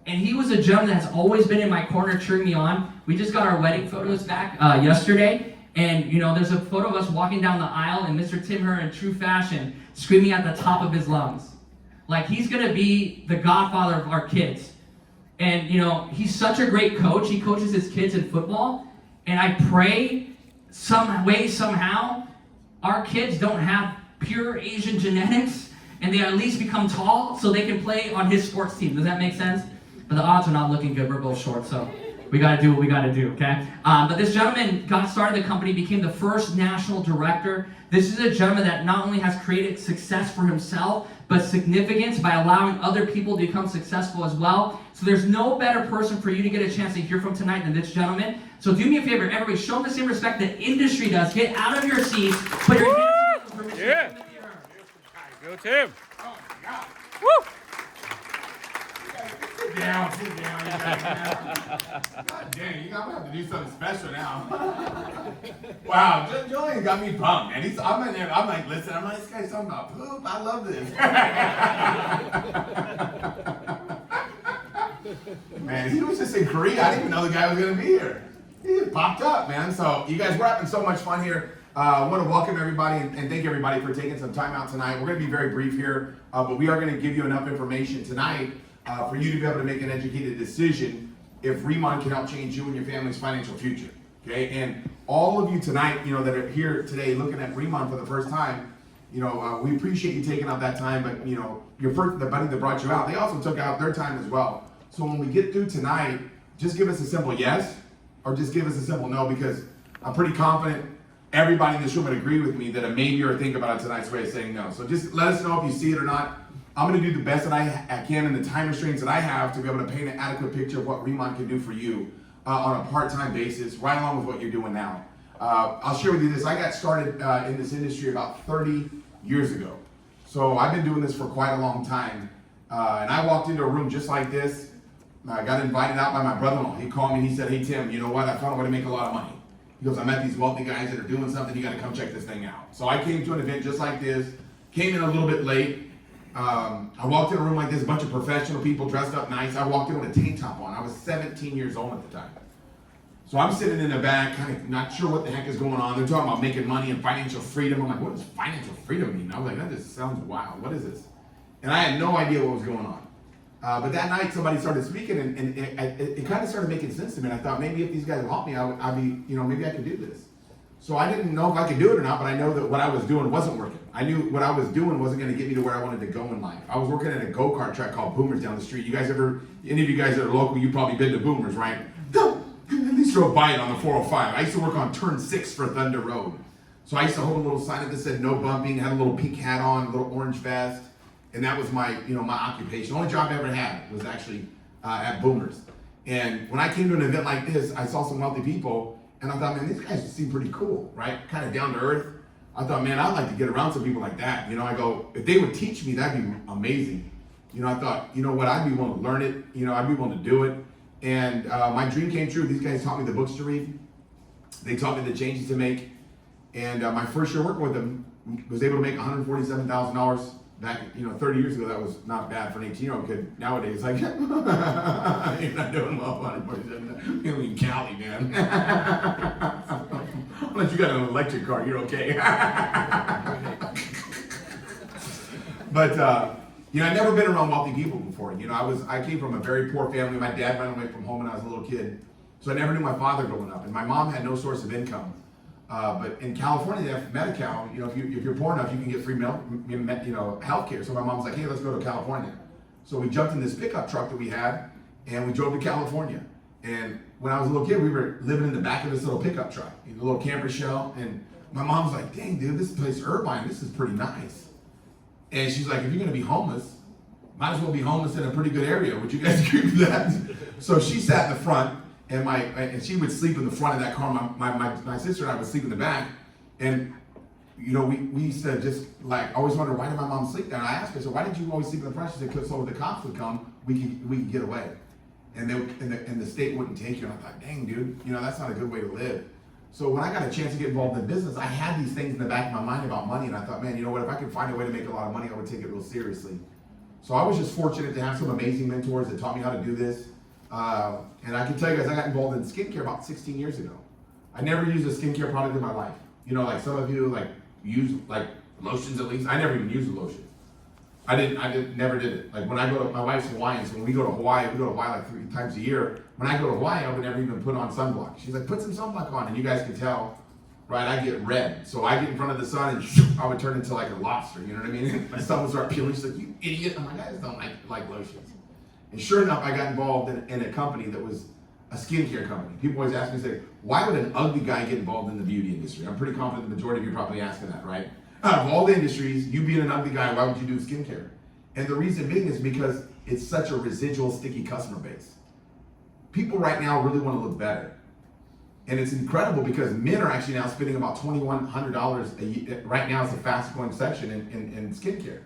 And he was a gentleman that's always been in my corner cheering me on. We just got our wedding photos back yesterday. And, you know, there's a photo of us walking down the aisle and Mr. Tim Her in true fashion screaming at the top of his lungs. Like, he's going to be the godfather of our kids. And, you know, he's such a great coach. He coaches his kids in football. And I pray some way, somehow, our kids don't have pure Asian genetics and they at least become tall so they can play on his sports team. Does that make sense? But the odds are not looking good. We're both short, so we got to do what we got to do, okay? But this gentleman got started the company, became the first national director. This is a gentleman that not only has created success for himself, but significance by allowing other people to become successful as well. So there's no better person for you to get a chance to hear from tonight than this gentleman. So do me a favor, everybody, show him the same respect that industry does. Get out of your seats, put your hands together for Mr. Yeah. Go Tim. Oh my God. Woo. Sit down. God dang, I'm gonna have to do something special now. Wow, Julian got me pumped, man. I'm in there, I'm like, listen, this guy's talking about poop. I love this. Man, he was just in Korea. I didn't even know the guy was gonna be here. He just popped up, man. So you guys, we're having so much fun here. I want to welcome everybody and thank everybody for taking some time out tonight. We're going to be very brief here, but we are going to give you enough information tonight for you to be able to make an educated decision if RIMAN can help change you and your family's financial future. Okay, and all of you tonight, you know, that are here today looking at RIMAN for the first time, you know, we appreciate you taking out that time. But you know, the buddy that brought you out, they also took out their time as well. So when we get through tonight, just give us a simple yes or just give us a simple no, because I'm pretty confident everybody in this room would agree with me that a maybe or a think about it tonight's way of saying no. So just let us know if you see it or not. I'm going to do the best that I can in the time restraints that I have to be able to paint an adequate picture of what RIMAN can do for you on a part-time basis, right along with what you're doing now. I'll share with you this. I got started in this industry about 30 years ago. So I've been doing this for quite a long time. And I walked into a room just like this. I got invited out by my brother-in-law. He called me and he said, hey, Tim, you know what? I found a way to make a lot of money. He goes, I met these wealthy guys that are doing something. You got to come check this thing out. So I came to an event just like this, came in a little bit late. I walked in a room like this, a bunch of professional people dressed up nice. I walked in with a tank top on. I was 17 years old at the time. So I'm sitting in the back, kind of not sure what the heck is going on. They're talking about making money and financial freedom. I'm like, what does financial freedom mean? I was like, that just sounds wild. What is this? And I had no idea what was going on. But that night, somebody started speaking, and it kind of started making sense to me. And I thought, maybe if these guys will help me, I'd be, maybe I could do this. So I didn't know if I could do it or not, but I know that what I was doing wasn't working. I knew what I was doing wasn't going to get me to where I wanted to go in life. I was working at a go-kart track called Boomers down the street. You guys any of you guys that are local, you've probably been to Boomers, right? At least drove by it on the 405. I used to work on turn 6 for Thunder Road. So I used to hold a little sign that said no bumping, had a little pink hat on, a little orange vest. And that was my, my occupation. The only job I ever had was actually at Boomers. And when I came to an event like this, I saw some wealthy people, and I thought, man, these guys seem pretty cool, right? Kind of down to earth. I thought, man, I'd like to get around some people like that. I go, if they would teach me, that'd be amazing. I thought, you know what, I'd be willing to learn it. I'd be willing to do it. And my dream came true. These guys taught me the books to read. They taught me the changes to make. And my first year working with them, was able to make $147,000 back, 30 years ago. That was not bad for an 18-year-old kid. Nowadays, like, you're not doing well, $147,000. You in Cali, man. Unless you got an electric car, you're okay. But I'd never been around wealthy people before. I came from a very poor family. My dad ran away from home when I was a little kid, so I never knew my father growing up, and my mom had no source of income. But in California, they have Medi-Cal. If you're poor enough, you can get free health care. So my mom's like, hey, let's go to California. So we jumped in this pickup truck that we had, and we drove to California. And when I was a little kid, we were living in the back of this little pickup truck, a little camper shell. And my mom was like, dang, dude, this place, Irvine, this is pretty nice. And she's like, if you're gonna be homeless, might as well be homeless in a pretty good area. Would you guys agree with that? So she sat in the front, and she would sleep in the front of that car. My sister and I would sleep in the back. And we used to just always wonder, why did my mom sleep there? And I asked her, so why did you always sleep in the front? She said, because so when the cops would come, we could get away. And the state wouldn't take you. And I thought, dang, dude, that's not a good way to live. So when I got a chance to get involved in business, I had these things in the back of my mind about money, and I thought, man, you know what, if I could find a way to make a lot of money, I would take it real seriously. So I was just fortunate to have some amazing mentors that taught me how to do this. And I can tell you guys, I got involved in skincare about 16 years ago. I never used a skincare product in my life. Like some of you use lotions at least. I never even used a lotion. Never did it. Like when I go to, my wife's Hawaiian, so when we go to Hawaii like 3 times a year. When I go to Hawaii, I would never even put on sunblock. She's like, put some sunblock on, and you guys can tell, right, I get red. So I get in front of the sun, and I would turn into like a lobster, you know what I mean? My sun would start peeling. She's like, you idiot. I'm like, I just don't like lotions. And sure enough, I got involved in a company that was a skincare company. People always ask me, say, why would an ugly guy get involved in the beauty industry? I'm pretty confident the majority of you are probably asking that, right? Out of all the industries, you being an ugly guy, why would you do skincare? And the reason being is because it's such a residual, sticky customer base. People right now really want to look better. And it's incredible because men are actually now spending about $2,100 a year. Right now, it's the fastest growing section in skincare.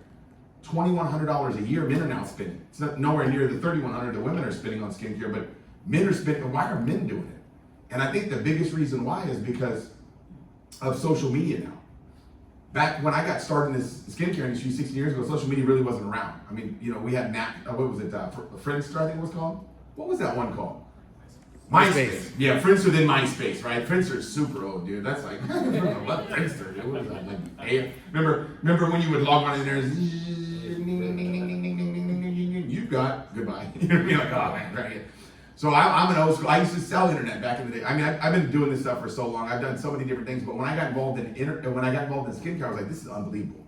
$2,100 a year, men are now spending. It's not nowhere near the $3,100 the women are spending on skincare, but men are spending. Why are men doing it? And I think the biggest reason why is because of social media now. Back when I got started in this skincare industry 16 years ago, social media really wasn't around. I mean, we had what was it, Friendster, I think it was called? What was that one called? MySpace. Yeah, Friendster then MySpace, right? Friendster is super old, dude. That's like, what Friendster, dude? What is that? Remember when you would log on in there, you've got, goodbye. You're like, oh man, right here. So I'm an old school. I used to sell internet back in the day. I mean, I've been doing this stuff for so long. I've done so many different things. But when I got involved in skincare, I was like, this is unbelievable.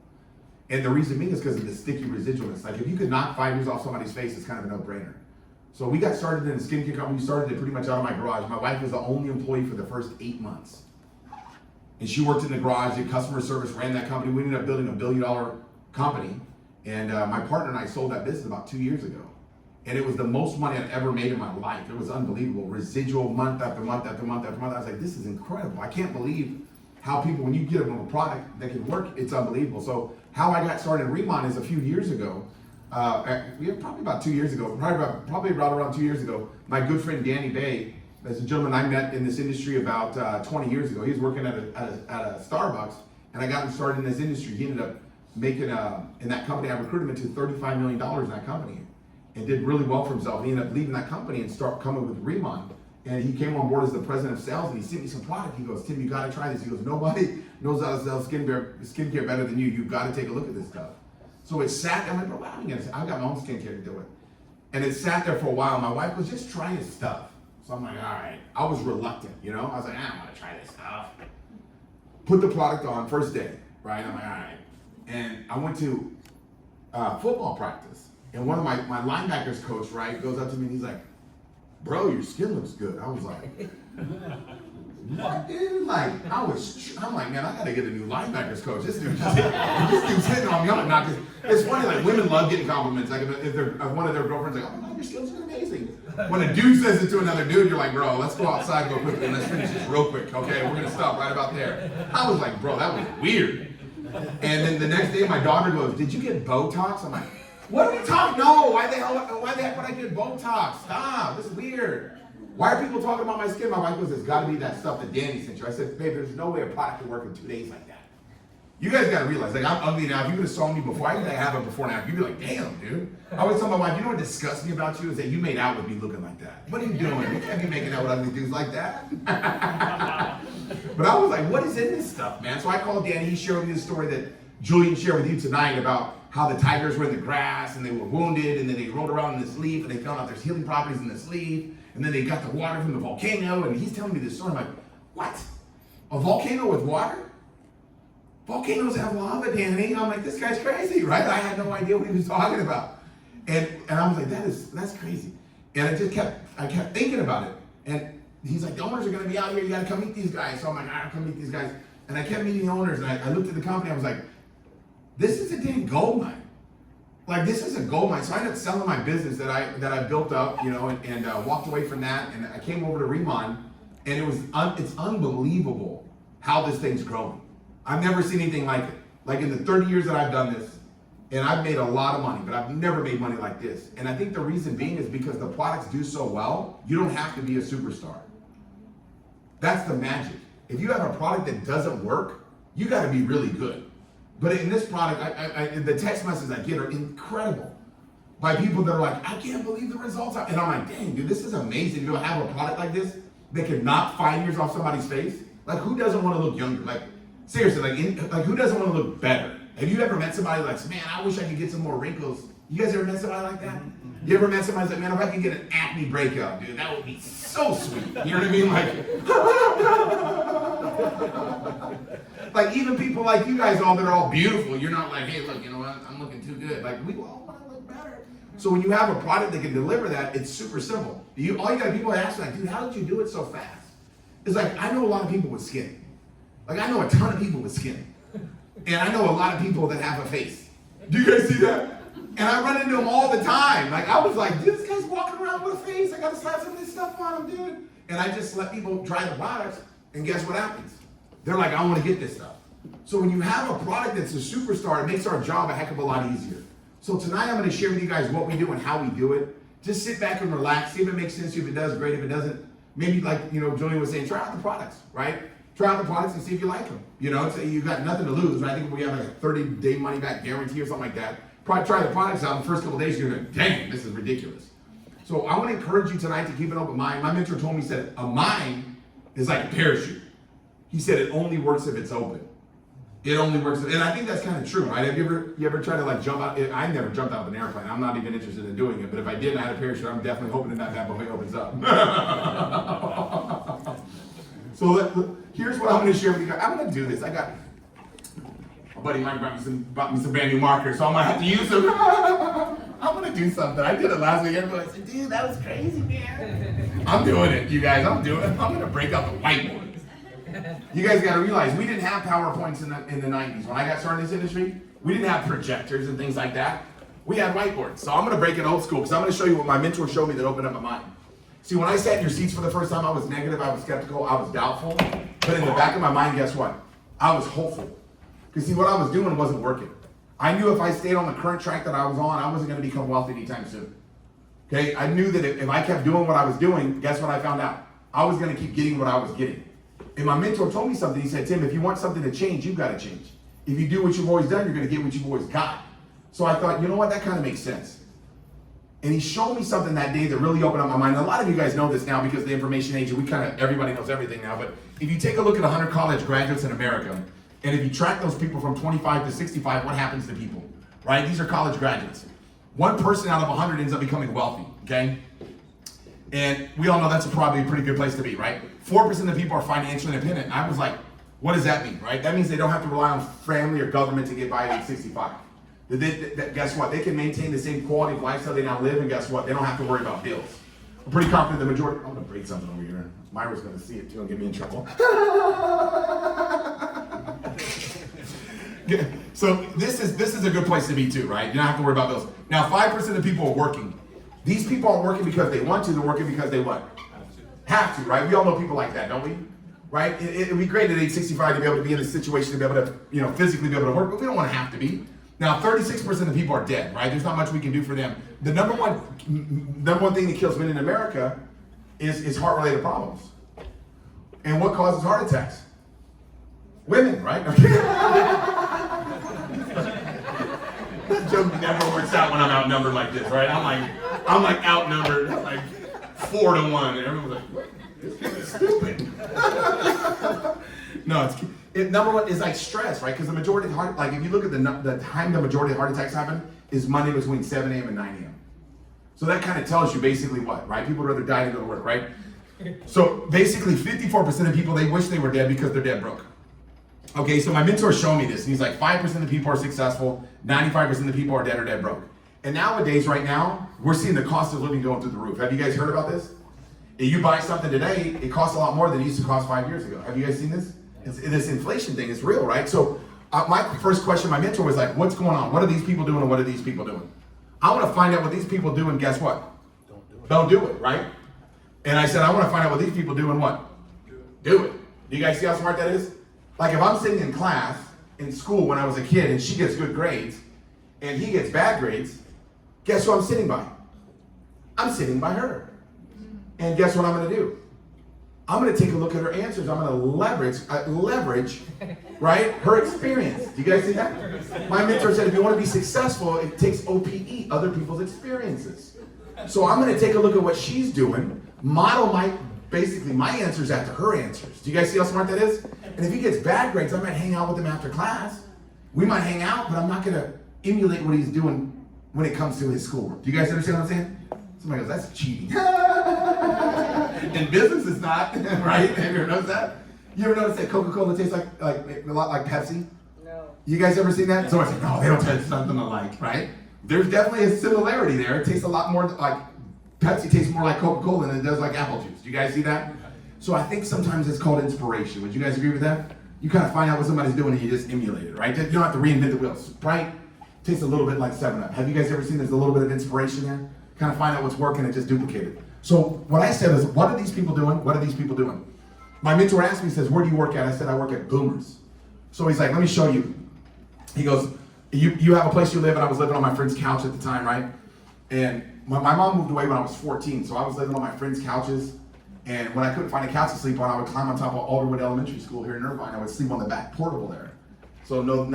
And the reason being is because of the sticky residualness. Like if you could knock 5 years off somebody's face, it's kind of a no-brainer. So we got started in a skincare company. We started it pretty much out of my garage. My wife was the only employee for the first 8 months. and she worked in the garage, did customer service, ran that company. We ended up building $1 billion company. And my partner and I sold that business about 2 years ago. And it was the most money I've ever made in my life. It was unbelievable. Residual month after month after month after month. I was like, this is incredible. I can't believe how people, when you get them a product that can work, it's unbelievable. So how I got started in RIMAN is a few years ago. Probably about 2 years ago, probably right around 2 years ago, my good friend Danny Bay, that's a gentleman I met in this industry about 20 years ago. He was working at a Starbucks, and I got him started in this industry. He ended up making, in that company, I recruited him to $35 million in that company, and did really well for himself. He ended up leaving that company and start coming with RIMAN. And he came on board as the president of sales, and he sent me some product. He goes, Tim, you gotta try this. He goes, nobody knows how to sell skincare better than you. You've gotta take a look at this stuff. So it sat there. I'm like, bro, I've got my own skincare to do it. And it sat there for a while. My wife goes, just try his stuff. So I'm like, all right. I was reluctant, I was like, I don't want to try this stuff. Put the product on first day, right? I'm like, all right. And I went to football practice. And one of my linebackers coach, right, goes up to me and he's like, bro, your skin looks good. I was like, what, dude? I'm like, man, I gotta get a new linebackers coach. This dude's hitting on me. I'm like, not just, it's funny, like women love getting compliments. Like if one of their girlfriends like, oh my God, your skills are amazing. When a dude says it to another dude, you're like, bro, let's go outside real quick and let's finish this real quick, okay? We're gonna stop right about there. I was like, bro, that was weird. And then the next day my daughter goes, did you get Botox? I'm like, what are we talking? No, why the heck would I get Botox? Stop, this is weird. Why are people talking about my skin? My wife goes, it's gotta be that stuff that Danny sent you. I said, babe, there's no way a product can work in 2 days like that. You guys gotta realize, like, I'm ugly now. If you would have saw me before, I didn't have a before and after. You'd be like, damn, dude. I always tell my wife, you know what disgusts me about you is that you made out with me looking like that. What are you doing? You can't be making out with ugly dudes like that. But I was like, what is in this stuff, man? So I called Danny. He shared with me the story that Julian shared with you tonight about how the tigers were in the grass and they were wounded, and then they rolled around in this leaf and they found out there's healing properties in this leaf, and then they got the water from the volcano, and he's telling me this story. I'm like, what? A volcano with water? Volcanoes have lava, Danny. I'm like, this guy's crazy, right? I had no idea what he was talking about. And I was like, that's crazy. And I kept thinking about it. And he's like, the owners are gonna be out here, you gotta come meet these guys. So I'm like, all right, come meet these guys. And I kept meeting the owners, and I looked at the company, I was like, this is a damn gold mine. Like, this is a gold mine. So I ended up selling my business that I built up, and walked away from that, and I came over to RIMAN, and it's unbelievable how this thing's growing. I've never seen anything like it. Like, in the 30 years that I've done this, and I've made a lot of money, but I've never made money like this. And I think the reason being is because the products do so well, you don't have to be a superstar. That's the magic. If you have a product that doesn't work, you gotta be really good. But in this product, the text messages I get are incredible by people that are like, I can't believe the results. And I'm like, dang, dude, this is amazing. You don't have a product like this that can knock 5 years off somebody's face. Like, who doesn't want to look younger? Like, seriously, like who doesn't want to look better? Have you ever met somebody like, man, I wish I could get some more wrinkles? You guys ever met somebody like that? You ever met somebody like, man, if I could get an acne breakout, dude, that would be so sweet. You know what I mean? Like even people like you guys all that are all beautiful, you're not like, hey, look, you know what? I'm looking too good. Like, we all want to look better. So when you have a product that can deliver that, it's super simple. All you got people ask like, dude, how did you do it so fast? It's like, I know a lot of people with skin. Like, I know a ton of people with skin. And I know a lot of people that have a face. Do you guys see that? And I run into them all the time. Like, I was like, dude, this guy's walking around with a face. I gotta slap some of this stuff on him, dude. And I just let people try the products, and guess what happens? They're like, I wanna get this stuff. So when you have a product that's a superstar, it makes our job a heck of a lot easier. So tonight I'm gonna share with you guys what we do and how we do it. Just sit back and relax, see if it makes sense to you. If it does, great. If it doesn't, maybe like, Julian was saying, try out the products, right? Try out the products and see if you like them. So you got nothing to lose, right? I think we have like a 30-day money-back guarantee or something like that. Probably try the products out in the first couple days, you're like, dang, this is ridiculous. So I want to encourage you tonight to keep an open mind. My mentor told me, he said, a mind is like a parachute. He said it only works if it's open. It only works, and I think that's kind of true, right? Have you ever tried to like jump out? I never jumped out of an airplane. I'm not even interested in doing it, but if I did and I had a parachute, I'm definitely hoping that bad boy opens up. So here's what I'm going to share with you guys. I'm going to do this. I got my buddy Mike bought me some brand new markers, so I'm going to have to use them. I'm going to do something. I did it last week. Everybody said, dude, that was crazy, man. I'm doing it, you guys. I'm going to break out the whiteboard. You guys got to realize we didn't have PowerPoints in the 90s. When I got started in this industry, we didn't have projectors and things like that. We had whiteboards. So I'm going to break it old school because I'm going to show you what my mentor showed me that opened up my mind. See, when I sat in your seats for the first time, I was negative, I was skeptical, I was doubtful. But in the back of my mind, guess what? I was hopeful. Because see, what I was doing wasn't working. I knew if I stayed on the current track that I was on, I wasn't going to become wealthy anytime soon. Okay, I knew that if I kept doing what I was doing, guess what I found out? I was going to keep getting what I was getting. And my mentor told me something. He said, Tim, if you want something to change, you've got to change. If you do what you've always done, you're going to get what you've always got. So I thought, you know what, that kind of makes sense. And he showed me something that day that really opened up my mind. And a lot of you guys know this now because of the information age, and everybody knows everything now. But if you take a look at 100 college graduates in America, and if you track those people from 25 to 65, what happens to people, right? These are college graduates. One person out of 100 ends up becoming wealthy, okay? And we all know that's probably a pretty good place to be, right? 4% of people are financially independent. I was like, what does that mean, right? That means they don't have to rely on family or government to get by at age 65. Guess what? They can maintain the same quality of lifestyle they now live, and guess what? They don't have to worry about bills. I'm pretty confident the majority. I'm gonna break something over here. Myra's gonna see it too and get me in trouble. So this is a good place to be too, right? You don't have to worry about bills. Now, 5% of people are working. These people aren't working because they want to. They're working because they what? Have to, right? We all know people like that, don't we? Right? It'd be great at age 65 to be able to be in this situation to be able to, physically be able to work, but we don't want to have to be. Now, 36% of people are dead, right? There's not much we can do for them. The number one thing that kills men in America is heart-related problems. And what causes heart attacks? Women, right? That joke never works out when I'm outnumbered like this, right? I'm like outnumbered, like 4-1, and everyone's like, what? This kid is stupid. No, number one is like stress, right? Because the majority of heart, like if you look at the time the majority of heart attacks happen is Monday between 7 a.m. and 9 a.m. So that kind of tells you basically what, right? People would rather die than go to work, right? So basically 54% of people, they wish they were dead because they're dead broke. Okay, so my mentor showed me this, and he's like, 5% of people are successful, 95% of people are dead or dead broke. And nowadays, right now, we're seeing the cost of living going through the roof. Have you guys heard about this? If you buy something today, it costs a lot more than it used to cost 5 years ago. Have you guys seen this? This inflation thing is real, right? So my first question, my mentor was like, what's going on? What are these people doing and what are these people doing? I want to find out what these people do, and guess what? Don't do it, right? And I said, I want to find out what these people do and what? Do it. Do you guys see how smart that is? Like if I'm sitting in class, in school when I was a kid, and she gets good grades, and he gets bad grades, guess who I'm sitting by? I'm sitting by her. And guess what I'm going to do? I'm going to take a look at her answers. I'm going to leverage, right, her experience. Do you guys see that? My mentor said if you want to be successful, it takes OPE, other people's experiences. So I'm going to take a look at what she's doing, model my answers after her answers. Do you guys see how smart that is? And if he gets bad grades, I might hang out with him after class. We might hang out, but I'm not going to emulate what he's doing when it comes to his schoolwork. Do you guys understand what I'm saying? Somebody goes, that's cheating. In business, it's not, right? Have you ever noticed that? You ever notice that Coca-Cola tastes like a lot like Pepsi? No. You guys ever seen that? Someone said, no, they don't taste something alike, right? There's definitely a similarity there. It tastes a lot more like, Pepsi tastes more like Coca-Cola than it does like apple juice. Do you guys see that? So I think sometimes it's called inspiration. Would you guys agree with that? You kind of find out what somebody's doing and you just emulate it, right? You don't have to reinvent the wheel. Sprite tastes a little bit like 7-Up. Have you guys ever seen there's a little bit of inspiration there? Kind of find out what's working and just duplicate it. So what I said is, what are these people doing? What are these people doing? My mentor asked me, he says, where do you work at? I said, I work at Boomers. So he's like, let me show you. He goes, you have a place you live, and I was living on my friend's couch at the time, right? And my mom moved away when I was 14, so I was living on my friend's couches. And when I couldn't find a couch to sleep on, I would climb on top of Alderwood Elementary School here in Irvine. I would sleep on the back portable there. So no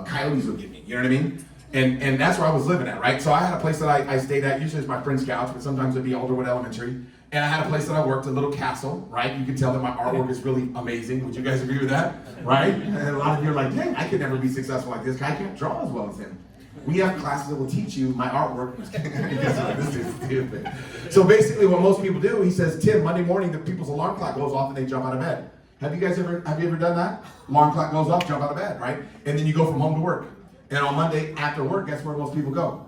coyotes would get me, you know what I mean? And that's where I was living at, right? So I had a place that I stayed at, usually it's my friend's couch, but sometimes it'd be Alderwood Elementary. And I had a place that I worked, a little castle, right? You can tell that my artwork is really amazing. Would you guys agree with that? Right? And a lot of you are like, dang, I could never be successful like this guy. I can't draw as well as him. We have classes that will teach you my artwork. This is stupid. So basically what most people do, he says, Tim, Monday morning the people's alarm clock goes off and they jump out of bed. Have you ever done that? Alarm clock goes off, jump out of bed, right? And then you go from home to work. And on Monday after work, guess where most people go?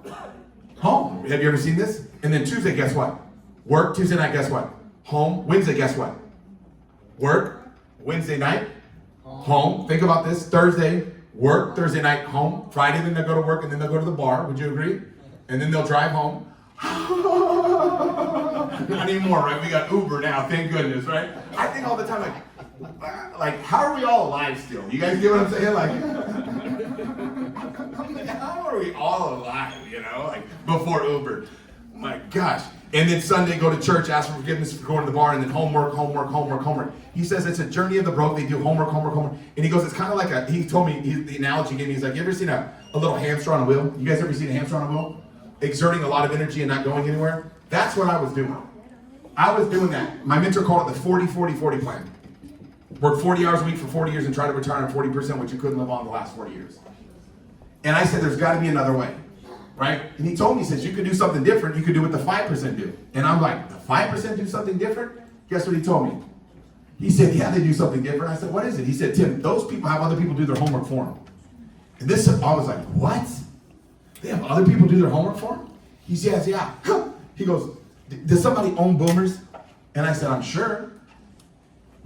Home. Have you ever seen this? And then Tuesday, guess what? Work. Tuesday night, guess what? Home. Wednesday, guess what? Work. Wednesday night, home. Think about this. Thursday, work. Thursday night, home. Friday, then they'll go to work, and then they'll go to the bar. Would you agree? And then they'll drive home. Not anymore, right? We got Uber now, thank goodness, right? I think all the time, like, how are we all alive still? You guys get what I'm saying? Like, how are we all alive, you know? Like, before Uber. My gosh. And then Sunday, go to church, ask for forgiveness for going to the bar, and then homework. He says it's a journey of the broke. They do homework. And he goes, it's kind of like he told me, the analogy he gave me, he's like, you ever seen a little hamster on a wheel? You guys ever seen a hamster on a wheel? Exerting a lot of energy and not going anywhere? That's what I was doing. I was doing that. My mentor called it the 40-40-40 plan. Work 40 hours a week for 40 years and try to retire on 40%, which you couldn't live on the last 40 years. And I said, there's got to be another way, right? And he told me, he says, you could do something different. You could do what the 5% do. And I'm like, the 5% do something different? Guess what he told me? He said, yeah, they do something different. I said, what is it? He said, Tim, those people have other people do their homework for them. And this, I was like, what? They have other people do their homework for them? He says, yeah. He goes, does somebody own Boomers? And I said, I'm sure.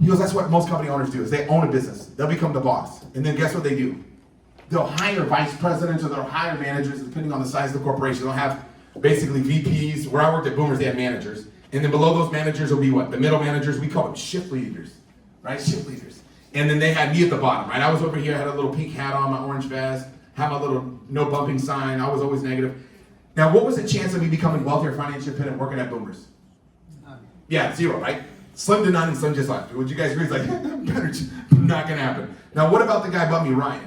He goes, that's what most company owners do, is they own a business. They'll become the boss. And then guess what they do? They'll hire vice presidents or they'll hire managers depending on the size of the corporation. They'll have basically VPs. Where I worked at Boomers, they had managers. And then below those managers will be what? The middle managers, we call them shift leaders, right? Shift leaders. And then they had me at the bottom, right? I was over here, I had a little pink hat on, my orange vest, had my little no bumping sign. I was always negative. Now, what was the chance of me becoming wealthy or financially independent working at Boomers? Yeah, 0, right? Slim to none and slim just left. Would you guys agree? It's like, not gonna happen. Now, what about the guy above me, Ryan?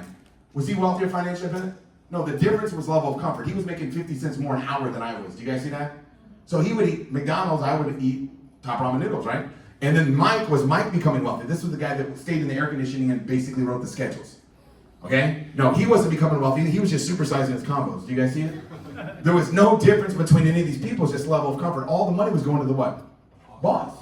Was he wealthy or financially independent? No, the difference was level of comfort. He was making 50 cents more an hour than I was. Do you guys see that? So he would eat McDonald's, I would eat top ramen noodles, right? And then Mike becoming wealthy. This was the guy that stayed in the air conditioning and basically wrote the schedules. Okay? No, he wasn't becoming wealthy. He was just supersizing his combos. Do you guys see it? There was no difference between any of these people, just level of comfort. All the money was going to the what? Boss.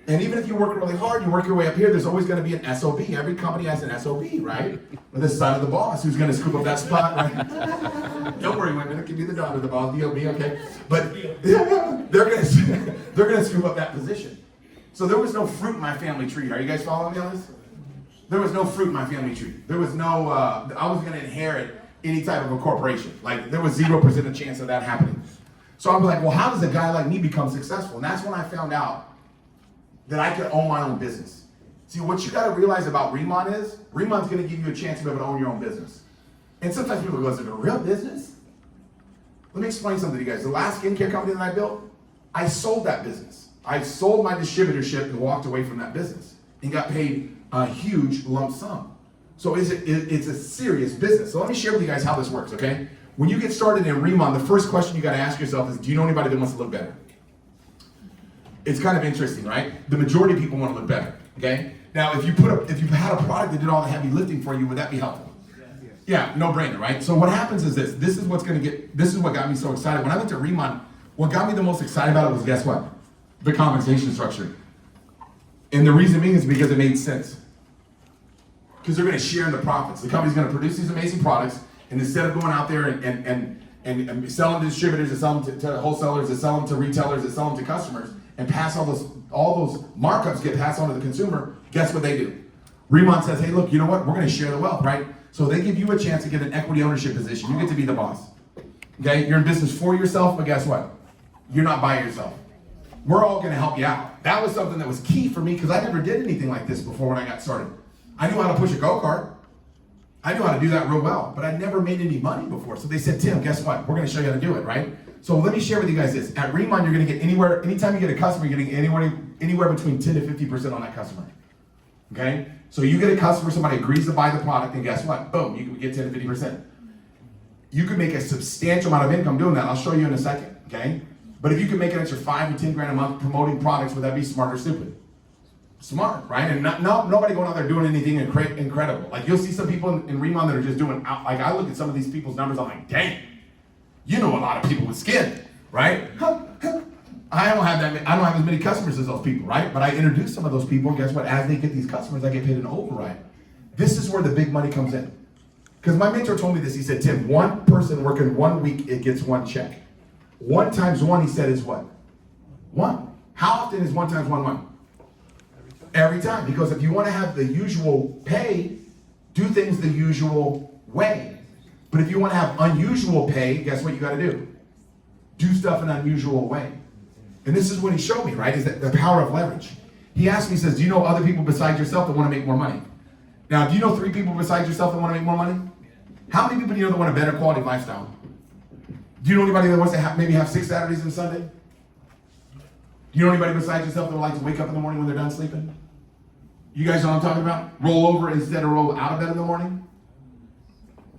And even if you work really hard, you work your way up here, there's always going to be an SOB. Every company has an SOB, right? With the son of the boss who's going to scoop up that spot, right? Don't worry, women, it can be the daughter of the boss, DOB, okay? But they're going to scoop up that position. So there was no fruit in my family tree. Are you guys following me on this? There was no fruit in my family tree. There was no, I was going to inherit any type of a corporation. Like, there was 0% of chance of that happening. So I'm like, well, how does a guy like me become successful? And that's when I found out that I could own my own business. See, what you got to realize about RIMAN is, RIMAN's going to give you a chance to be able to own your own business. And sometimes people go, is it a real business? Let me explain something to you guys. The last skincare company that I built, I sold that business. I sold my distributorship and walked away from that business and got paid a huge lump sum. So it's a serious business. So let me share with you guys how this works, okay? When you get started in RIMAN, the first question you got to ask yourself is, do you know anybody that wants to look better? It's kind of interesting, right? The majority of people want to look better, okay? Now, if you had a product that did all the heavy lifting for you, would that be helpful? Yeah, no brainer, right? So what happens is this. This is what got me so excited. When I looked at RIMAN, what got me the most excited about it was, guess what? The compensation structure. And the reason being is because it made sense. Because they're going to share in the profits. The company's going to produce these amazing products, and instead of going out there and sell them to distributors, and sell them to wholesalers, and sell them to retailers, and sell them to customers, and pass all those markups get passed on to the consumer, guess what they do? RIMAN says, hey, look, you know what? We're going to share the wealth, right? So they give you a chance to get an equity ownership position. You get to be the boss. Okay? You're in business for yourself, but guess what? You're not by yourself. We're all going to help you out. That was something that was key for me because I never did anything like this before when I got started. I knew how to push a go-kart. I knew how to do that real well, but I never made any money before. So they said, Tim, guess what? We're going to show you how to do it, right? So let me share with you guys this. At RIMAN, you're going to get anytime you get a customer, you're getting anywhere between 10 to 50% on that customer. Okay? So you get a customer, somebody agrees to buy the product, and guess what? Boom, you can get 10 to 50%. You can make a substantial amount of income doing that. I'll show you in a second, okay? But if you can make an extra 5 to 10 grand a month promoting products, would that be smart or stupid? Smart, right? And nobody going out there doing anything incredible. Like, you'll see some people in RIMAN that are just doing, like, I look at some of these people's numbers, I'm like, dang, you know a lot of people with skin, right? I don't have as many customers as those people, right? But I introduce some of those people, and guess what? As they get these customers, I get paid an override. This is where the big money comes in. Because my mentor told me this. He said, Tim, one person working 1 week, it gets 1 check. 1 times 1, he said, is what? 1. How often is 1 times 1 1? Every time. Because if you want to have the usual pay, do things the usual way. But if you want to have unusual pay, guess what you got to do? Do stuff in an unusual way. And this is what he showed me, right? Is that the power of leverage. He asked me, he says, do you know other people besides yourself that want to make more money? Now, do you know 3 people besides yourself that want to make more money? How many people do you know that want a better quality lifestyle? Do you know anybody that wants to maybe have 6 Saturdays and Sunday? Do you know anybody besides yourself that would like to wake up in the morning when they're done sleeping? You guys know what I'm talking about? Roll over instead of roll out of bed in the morning?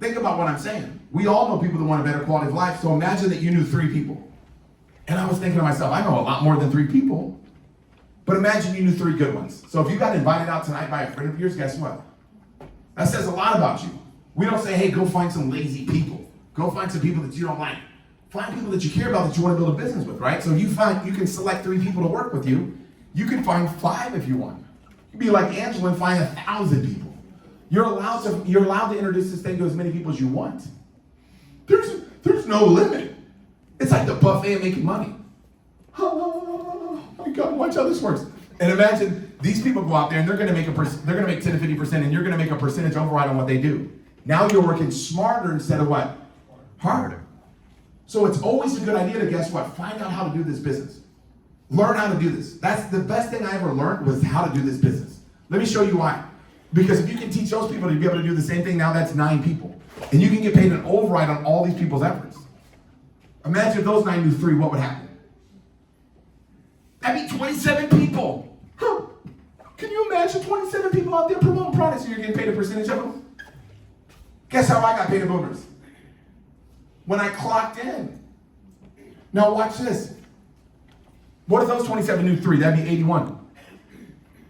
Think about what I'm saying. We all know people that want a better quality of life, so imagine that you knew 3 people. And I was thinking to myself, I know a lot more than 3 people, but imagine you knew 3 good ones. So if you got invited out tonight by a friend of yours, guess what? That says a lot about you. We don't say, hey, go find some lazy people. Go find some people that you don't like. Find people that you care about that you want to build a business with, right? So you can select 3 people to work with you. You can find 5 if you want. You'd be like Angela and find 1,000 people. You're allowed to introduce this thing to as many people as you want. There's no limit. It's like the buffet of making money. Oh my God, watch how this works. And imagine these people go out there and they're going to make 10 to 50%, and you're going to make a percentage override on what they do. Now you're working smarter instead of what? Harder. So it's always a good idea to, guess what? Find out how to do this business. Learn how to do this. That's the best thing I ever learned, was how to do this business. Let me show you why. Because if you can teach those people to be able to do the same thing, now that's 9 people. And you can get paid an override on all these people's efforts. Imagine if those 9 knew 3, what would happen? That'd be 27 people. Huh. Can you imagine 27 people out there promoting products and you're getting paid a percentage of them? Guess how I got paid at Boomers? When I clocked in. Now watch this. What if those 27 knew 3? That'd be 81.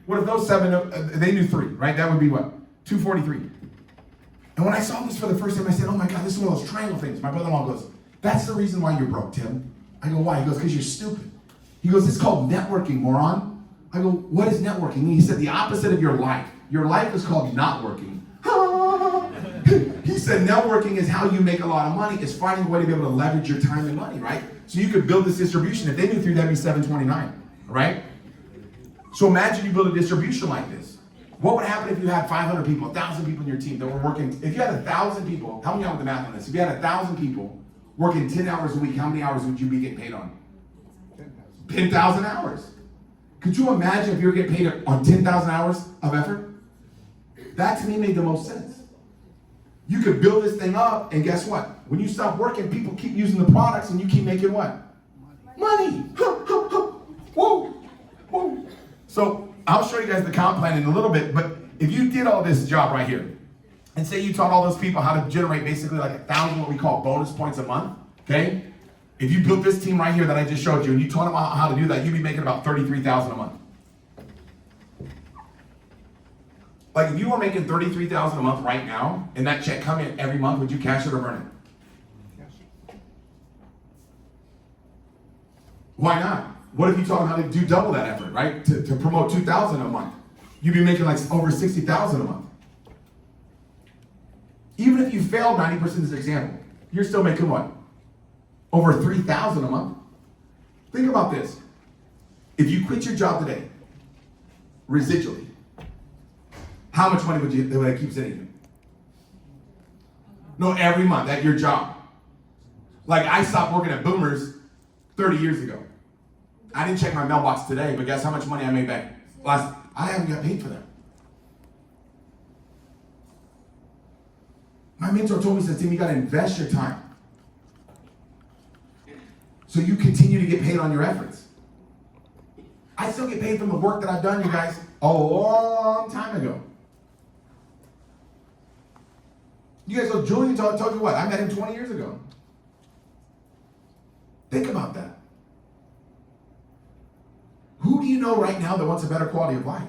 What if those 7, they knew 3, right? That would be what? 243. And when I saw this for the first time, I said, oh my God, this is one of those triangle things. My brother-in-law goes, that's the reason why you're broke, Tim. I go, why? He goes, because you're stupid. He goes, it's called networking, moron. I go, what is networking? And he said, the opposite of your life. Your life is called not working. He said, networking is how you make a lot of money. It's finding a way to be able to leverage your time and money, right? So you could build this distribution. If they knew 3, that'd be 729, right? So imagine you build a distribution like this. What would happen if you had 500 people, 1,000 people in your team that were working? If you had 1,000 people, help me out with the math on this. If you had 1,000 people working 10 hours a week, how many hours would you be getting paid on? 10,000 hours. Could you imagine if you were getting paid on 10,000 hours of effort? That to me made the most sense. You could build this thing up, and guess what? When you stop working, people keep using the products, and you keep making what? Money. Whoa. Whoa. So I'll show you guys the comp plan in a little bit, but if you did all this job right here, and say you taught all those people how to generate basically like 1,000 what we call bonus points a month, okay? If you built this team right here that I just showed you, and you taught them how to do that, you'd be making about $33,000 a month. Like if you were making $33,000 a month right now, and that check come in every month, would you cash it or burn it? Why not? What if you taught them how to do double that effort, right? To promote 2,000 a month. You'd be making like over 60,000 a month. Even if you failed 90% of this example, you're still making what? Over 3,000 a month. Think about this. If you quit your job today, residually, how much money would it keep sending you? No, every month at your job. Like I stopped working at Boomers 30 years ago. I didn't check my mailbox today, but guess how much money I made back? I haven't got paid for that. My mentor told me, he says, Tim, you got to invest your time. So you continue to get paid on your efforts. I still get paid from the work that I've done, you guys, a long time ago. You guys know Julian told you what? I met him 20 years ago. Think about that. Who do you know right now that wants a better quality of life?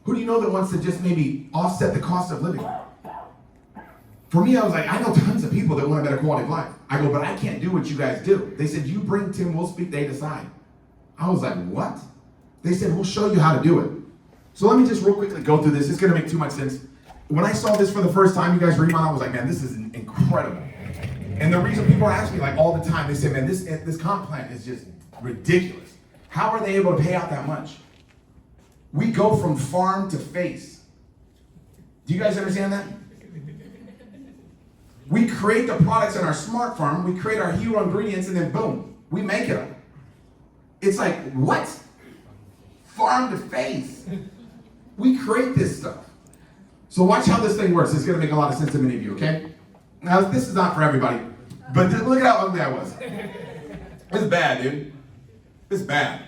Who do you know that wants to just maybe offset the cost of living? For me, I was like, I know tons of people that want a better quality of life. I go, but I can't do what you guys do. They said, you bring Tim, we'll speak, they decide. I was like, what? They said, we'll show you how to do it. So let me just real quickly go through this. It's gonna make too much sense. When I saw this for the first time, you guys read mine, I was like, man, this is incredible. And the reason people ask me like all the time, they say, man, this comp plan is just ridiculous. How are they able to pay out that much? We go from farm to face. Do you guys understand that? We create the products in our smart farm, we create our hero ingredients, and then boom, we make it. It's like, what? Farm to face. We create this stuff. So watch how this thing works. It's gonna make a lot of sense to many of you, okay? Now, this is not for everybody, but look at how ugly I was. It's bad, dude. It's bad.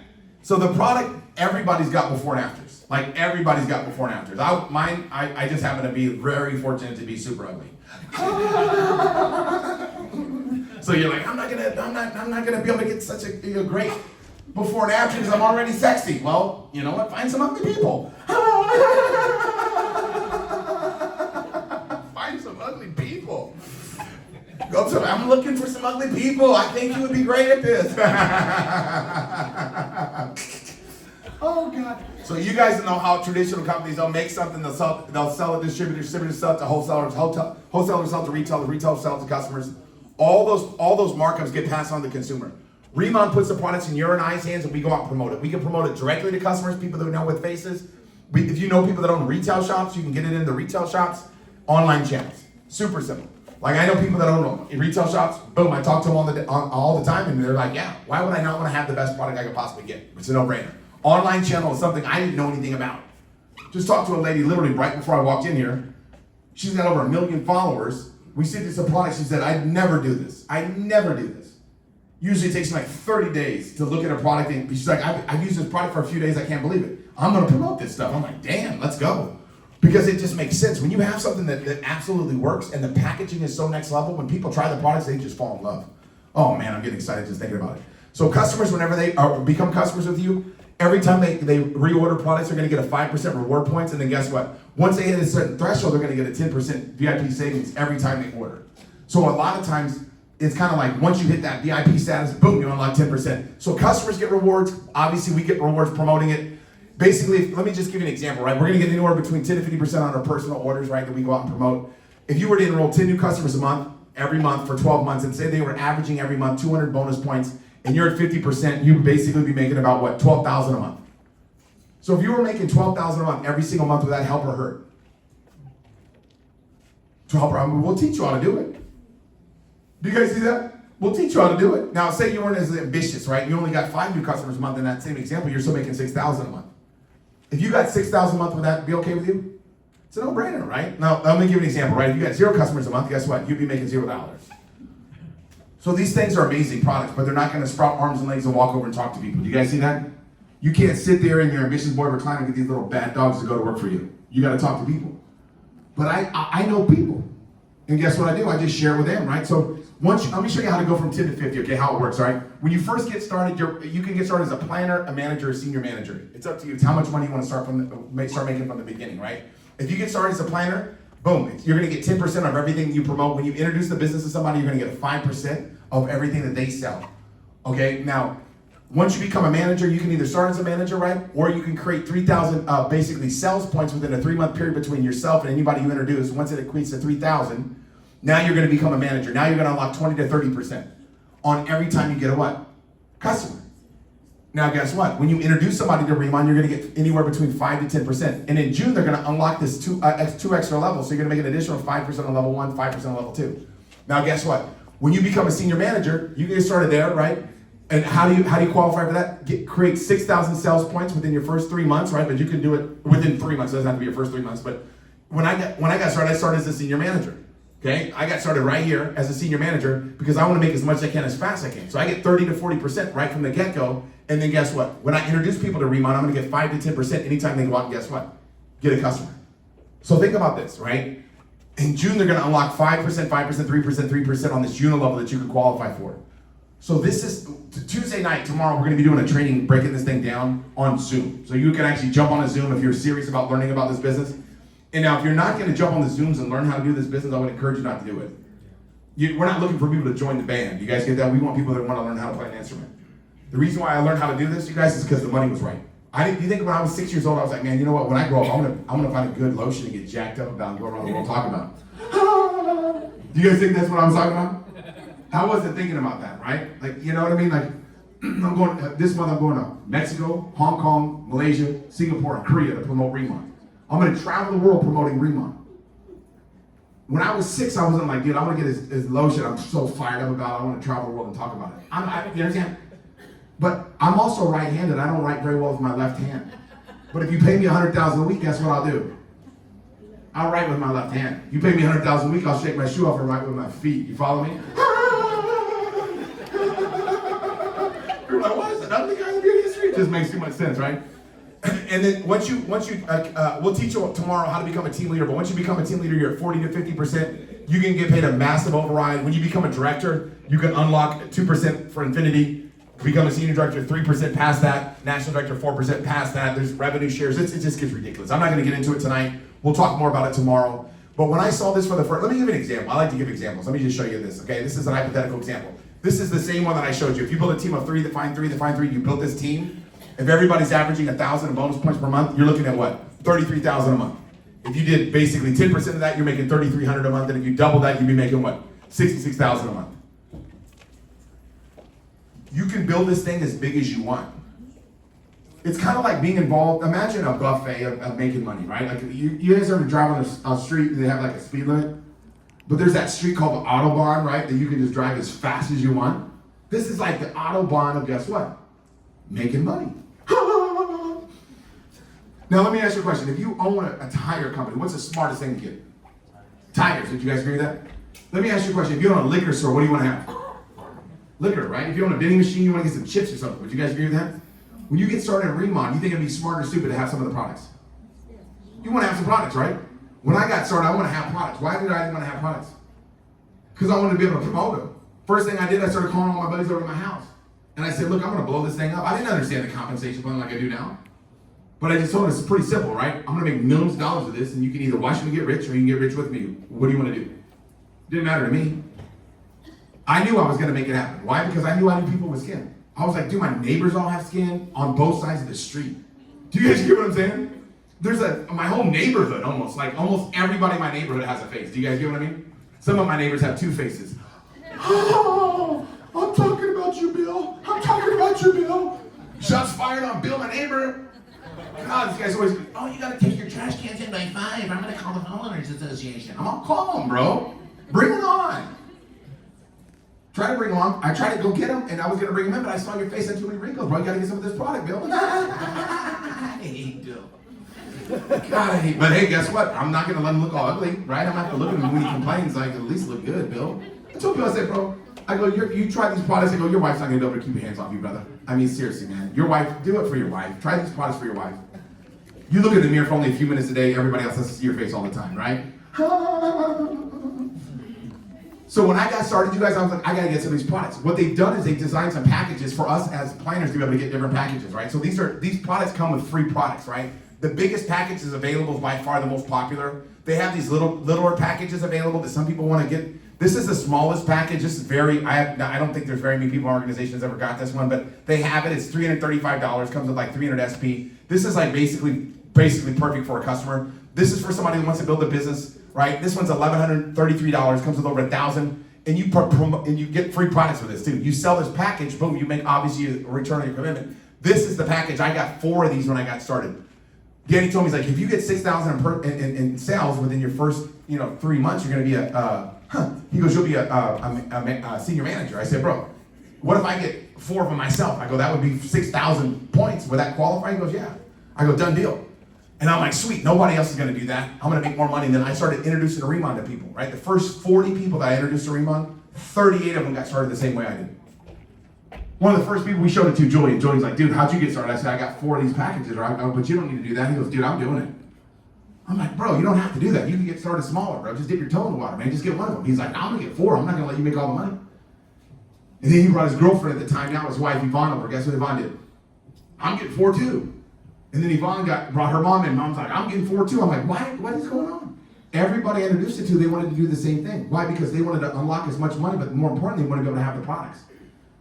So the product, everybody's got before and afters. Like, everybody's got before and afters. I just happen to be very fortunate to be super ugly. So you're like, I'm not gonna be able to get such a great before and after because I'm already sexy. Well, you know what? Find some ugly people. Find some ugly people. Go to, I'm looking for some ugly people. I think you would be great at this. Oh God. So you guys know how traditional companies, they'll make something, they'll sell it, distributors sell it to wholesalers, wholesalers sell it to retailers sell it to customers. All those markups get passed on to the consumer. RIMAN puts the products in your and I's hands and we go out and promote it. We can promote it directly to customers, people that we know with faces. If you know people that own retail shops, you can get it in the retail shops, online channels. Super simple. Like, I know people that own retail shops, boom, I talk to them all the time and they're like, yeah, why would I not want to have the best product I could possibly get? It's a no-brainer. Online channel is something I didn't know anything about. Just talked to a lady literally right before I walked in here. She's got over 1 million followers. We see this product, she said, I'd never do this. I never do this. Usually it takes me like 30 days to look at a product and she's like, I've used this product for a few days, I can't believe it. I'm gonna promote this stuff. I'm like, damn, let's go. Because it just makes sense. When you have something that absolutely works and the packaging is so next level, when people try the products, they just fall in love. Oh man, I'm getting excited just thinking about it. So customers, whenever they become customers with you, every time they reorder products, they're gonna get a 5% reward points, and then guess what? Once they hit a certain threshold, they're gonna get a 10% VIP savings every time they order. So a lot of times, it's kind of like once you hit that VIP status, boom, you unlock 10%. So customers get rewards. Obviously, we get rewards promoting it. Basically, let me just give you an example, right? We're gonna get anywhere between 10 to 50% on our personal orders, right, that we go out and promote. If you were to enroll 10 new customers a month, every month for 12 months, and say they were averaging every month 200 bonus points, and you're at 50%, you'd basically be making about what, 12,000 a month. So if you were making 12,000 a month every single month, would that help or hurt? To help her, we'll teach you how to do it. Do you guys see that? We'll teach you how to do it. Now, say you weren't as ambitious, right? You only got 5 new customers a month in that same example, you're still making 6,000 a month. If you got 6,000 a month, would that be okay with you? It's a no-brainer, right? Now, let me give you an example, right? If you got 0 customers a month, guess what? You'd be making $0. So these things are amazing products, but they're not gonna sprout arms and legs and walk over and talk to people. Do you guys see that? You can't sit there in your ambitious boy recliner and get these little bad dogs to go to work for you. You gotta talk to people. But I know people. And guess what I do? I just share with them, right? So let me show you how to go from 10 to 50, okay, how it works, all right? When you first get started, you can get started as a planner, a manager, a senior manager. It's up to you. It's how much money you want to start making from the beginning, right? If you get started as a planner, boom, you're gonna get 10% of everything you promote. When you introduce the business to somebody, you're gonna get 5% of everything that they sell, okay? Now, once you become a manager, you can either start as a manager, right? Or you can create 3,000 basically sales points within a 3-month period between yourself and anybody you introduce. Once it equates to 3,000, now you're gonna become a manager. Now you're gonna unlock 20 to 30% on every time you get a what? Customer. Now guess what? When you introduce somebody to RIMAN, you're gonna get anywhere between 5 to 10%. And in June, they're gonna unlock this two extra levels. So you're gonna make an additional 5% on level 1, 5% on level 2. Now guess what? When you become a senior manager, you get started there, right? And how do you qualify for that? Create 6,000 sales points within your first 3 months, right? But you can do it within 3 months. It doesn't have to be your first 3 months. But when I got started, I started as a senior manager. Okay, I got started right here as a senior manager because I want to make as much as I can as fast as I can. So I get 30 to 40% right from the get-go. And then guess what? When I introduce people to RIMAN, I'm going to get 5 to 10% anytime they go out and guess what? Get a customer. So think about this, right? In June, they're going to unlock 5%, 5%, 3%, 3% on this unit level that you can qualify for. So this is Tuesday night, tomorrow, we're gonna be doing a training, breaking this thing down on Zoom. So you can actually jump on a Zoom if you're serious about learning about this business. And now if you're not gonna jump on the Zooms and learn how to do this business, I would encourage you not to do it. We're not looking for people to join the band. You guys get that? We want people that wanna learn how to play an instrument. The reason why I learned how to do this, you guys, is because the money was right. You think when I was 6 years old, I was like, man, you know what, when I grow up, I'm gonna find a good lotion to get jacked up about and go around the world talking about. Do you guys think that's what I was talking about? I wasn't thinking about that, right? Like, you know what I mean? Like, This month I'm going to Mexico, Hong Kong, Malaysia, Singapore, and Korea to promote RIMAN. I'm going to travel the world promoting RIMAN. When I was 6, I wasn't like, dude, I want to get his lotion. I'm so fired up about it. I want to travel the world and talk about it. You understand? But I'm also right-handed. I don't write very well with my left hand. But if you pay me $100,000 a week, guess what I'll do? I'll write with my left hand. You pay me $100,000 a week, I'll shake my shoe off and write with my feet. You follow me? You're like, what is it? I'm the guy in the beauty industry. It just makes too much sense, right? And then once you, we'll teach you tomorrow how to become a team leader. But once you become a team leader, you're at 40 to 50%. You can get paid a massive override. When you become a director, you can unlock 2% for infinity. Become a senior director, 3% past that. National director, 4% past that. There's revenue shares. It just gets ridiculous. I'm not going to get into it tonight. We'll talk more about it tomorrow. But when I saw this for the first, let me give you an example. I like to give examples. Let me just show you this. Okay, this is an hypothetical example. This is the same one that I showed you. If you build a team of 3 that find 3 that find 3, you built this team. If everybody's averaging 1,000 bonus points per month, you're looking at what? 33,000 a month. If you did basically 10% of that, you're making 3,300 a month. And if you double that, you'd be making what? 66,000 a month. You can build this thing as big as you want. It's kind of like being involved. Imagine a buffet of making money, right? Like you guys ever drive on a street and they have like a speed limit? But there's that street called the Autobahn, right? That you can just drive as fast as you want. This is like the Autobahn of guess what? Making money. Now let me ask you a question. If you own a tire company, what's the smartest thing to get? Tires. Did you guys agree with that? Let me ask you a question. If you own a liquor store, what do you want to have? Liquor, right? If you own a vending machine, you want to get some chips or something. Would you guys agree with that? When you get started in RIMAN, you think it'd be smart or stupid to have some of the products? You want to have some products, right? When I got started, I want to have products. Why did I want to have products? Because I wanted to be able to promote them. First thing I did, I started calling all my buddies over to my house. And I said, look, I'm going to blow this thing up. I didn't understand the compensation plan like I do now. But I just told them it's pretty simple, right? I'm going to make millions of dollars with this, and you can either watch me get rich or you can get rich with me. What do you want to do? Didn't matter to me. I knew I was going to make it happen. Why? Because I knew people with skin. I was like, dude, my neighbors all have skin on both sides of the street. Do you guys get what I'm saying? There's my whole neighborhood almost everybody in my neighborhood has a face. Do you guys get what I mean? Some of my neighbors have 2 faces. Oh, I'm talking about you, Bill. I'm talking about you, Bill. Shots fired on Bill, my neighbor. God, these guys always, oh, you gotta take your trash cans in by 5. I'm gonna call the homeowners association. I'm gonna call them, bro. Bring them on. Try to bring them on. I tried to go get them, and I was gonna bring them in, but I saw your face had too many wrinkles, bro. You gotta get some of this product, Bill. I hate Bill. God, I hate. But hey, guess what? I'm not gonna let him look all ugly, right? I'm not gonna look at him when he complains. I can at least look good, Bill. I told Bill, I said, bro, I go, you try these products. I go, your wife's not gonna be able to keep your hands off you, brother. I mean, seriously, man. Your wife, do it for your wife. Try these products for your wife. You look in the mirror for only a few minutes a day. Everybody else has to see your face all the time, right? So when I got started, you guys, I was like, I gotta get some of these products. What they've done is they've designed some packages for us as planners to be able to get different packages, right? So these products come with free products, right? The biggest package is available, by far the most popular. They have these littler packages available that some people want to get. This is the smallest package. This is I don't think there's very many people or organizations ever got this one, but they have it. It's $335, comes with like 300 SP. This is like basically perfect for a customer. This is for somebody who wants to build a business, right? This one's $1,133, comes with over 1,000, and you get free products with this too. You sell this package, boom, you make obviously a return on your commitment. This is the package. I got 4 of these when I got started. Danny told me, he's like, if you get 6,000 in sales within your first 3 months, you're gonna be he goes, you'll be a senior manager. I said, bro, what if I get 4 of them myself? I go, that would be 6,000 points. Would that qualify? He goes, yeah. I go, done deal. And I'm like, sweet, nobody else is gonna do that. I'm gonna make more money. And then I started introducing RIMAN to people, right? The first 40 people that I introduced to RIMAN, 38 of them got started the same way I did. One of the first people we showed it to, Julian. Julian's like, dude, how'd you get started? I said, I got 4 of these packages, right? I go, but you don't need to do that. He goes, dude, I'm doing it. I'm like, bro, you don't have to do that. You can get started smaller, bro. Just dip your toe in the water, man. Just get one of them. He's like, I'm gonna get 4. I'm not gonna let you make all the money. And then he brought his girlfriend at the time, now his wife, Yvonne, over. Guess what Yvonne did? I'm getting 4 too. And then Yvonne brought her mom in. Mom's like, I'm getting 4 too. I'm like, what is going on? Everybody I introduced it to, they wanted to do the same thing. Why? Because they wanted to unlock as much money, but more importantly, they wanted to be able to have the products.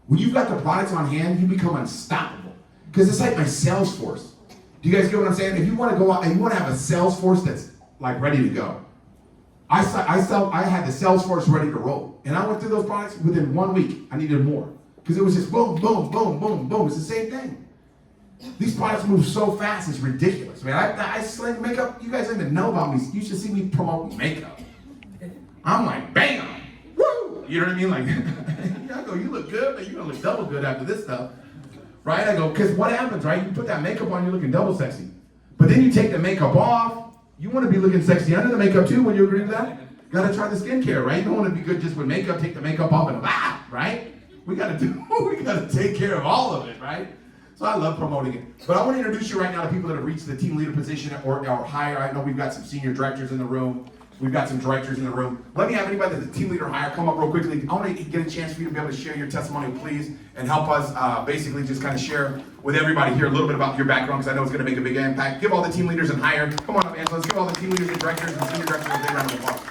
When you've got the products on hand, you become unstoppable. Because it's like my sales force. Do you guys get what I'm saying? If you want to go out and you want to have a sales force that's like ready to go. I had the sales force ready to roll. And I went through those products within 1 week. I needed more. Because it was just boom, boom, boom, boom, boom. It's the same thing. These products move so fast, it's ridiculous, man. I sling makeup. You guys don't even know about me. You should see me promote makeup. I'm like, bam, woo. You know what I mean? Like, I go, you look good, but you're gonna look double good after this stuff, right? I go, because what happens, right? You put that makeup on, you're looking double sexy. But then you take the makeup off, you want to be looking sexy under the makeup too. Would you agree with that? Gotta try the skincare, right? You don't want to be good just with makeup. Take the makeup off and right? We gotta take care of all of it, right? So I love promoting it. But I want to introduce you right now to people that have reached the team leader position or higher. I know we've got some senior directors in the room. We've got some directors in the room. Let me have anybody that's a team leader higher come up real quickly. I want to get a chance for you to be able to share your testimony, please, and help us basically just kind of share with everybody here a little bit about your background, because I know it's going to make a big impact. Give all the team leaders and higher. Come on up, Angela. Let's give all the team leaders and directors and senior directors a big round of applause.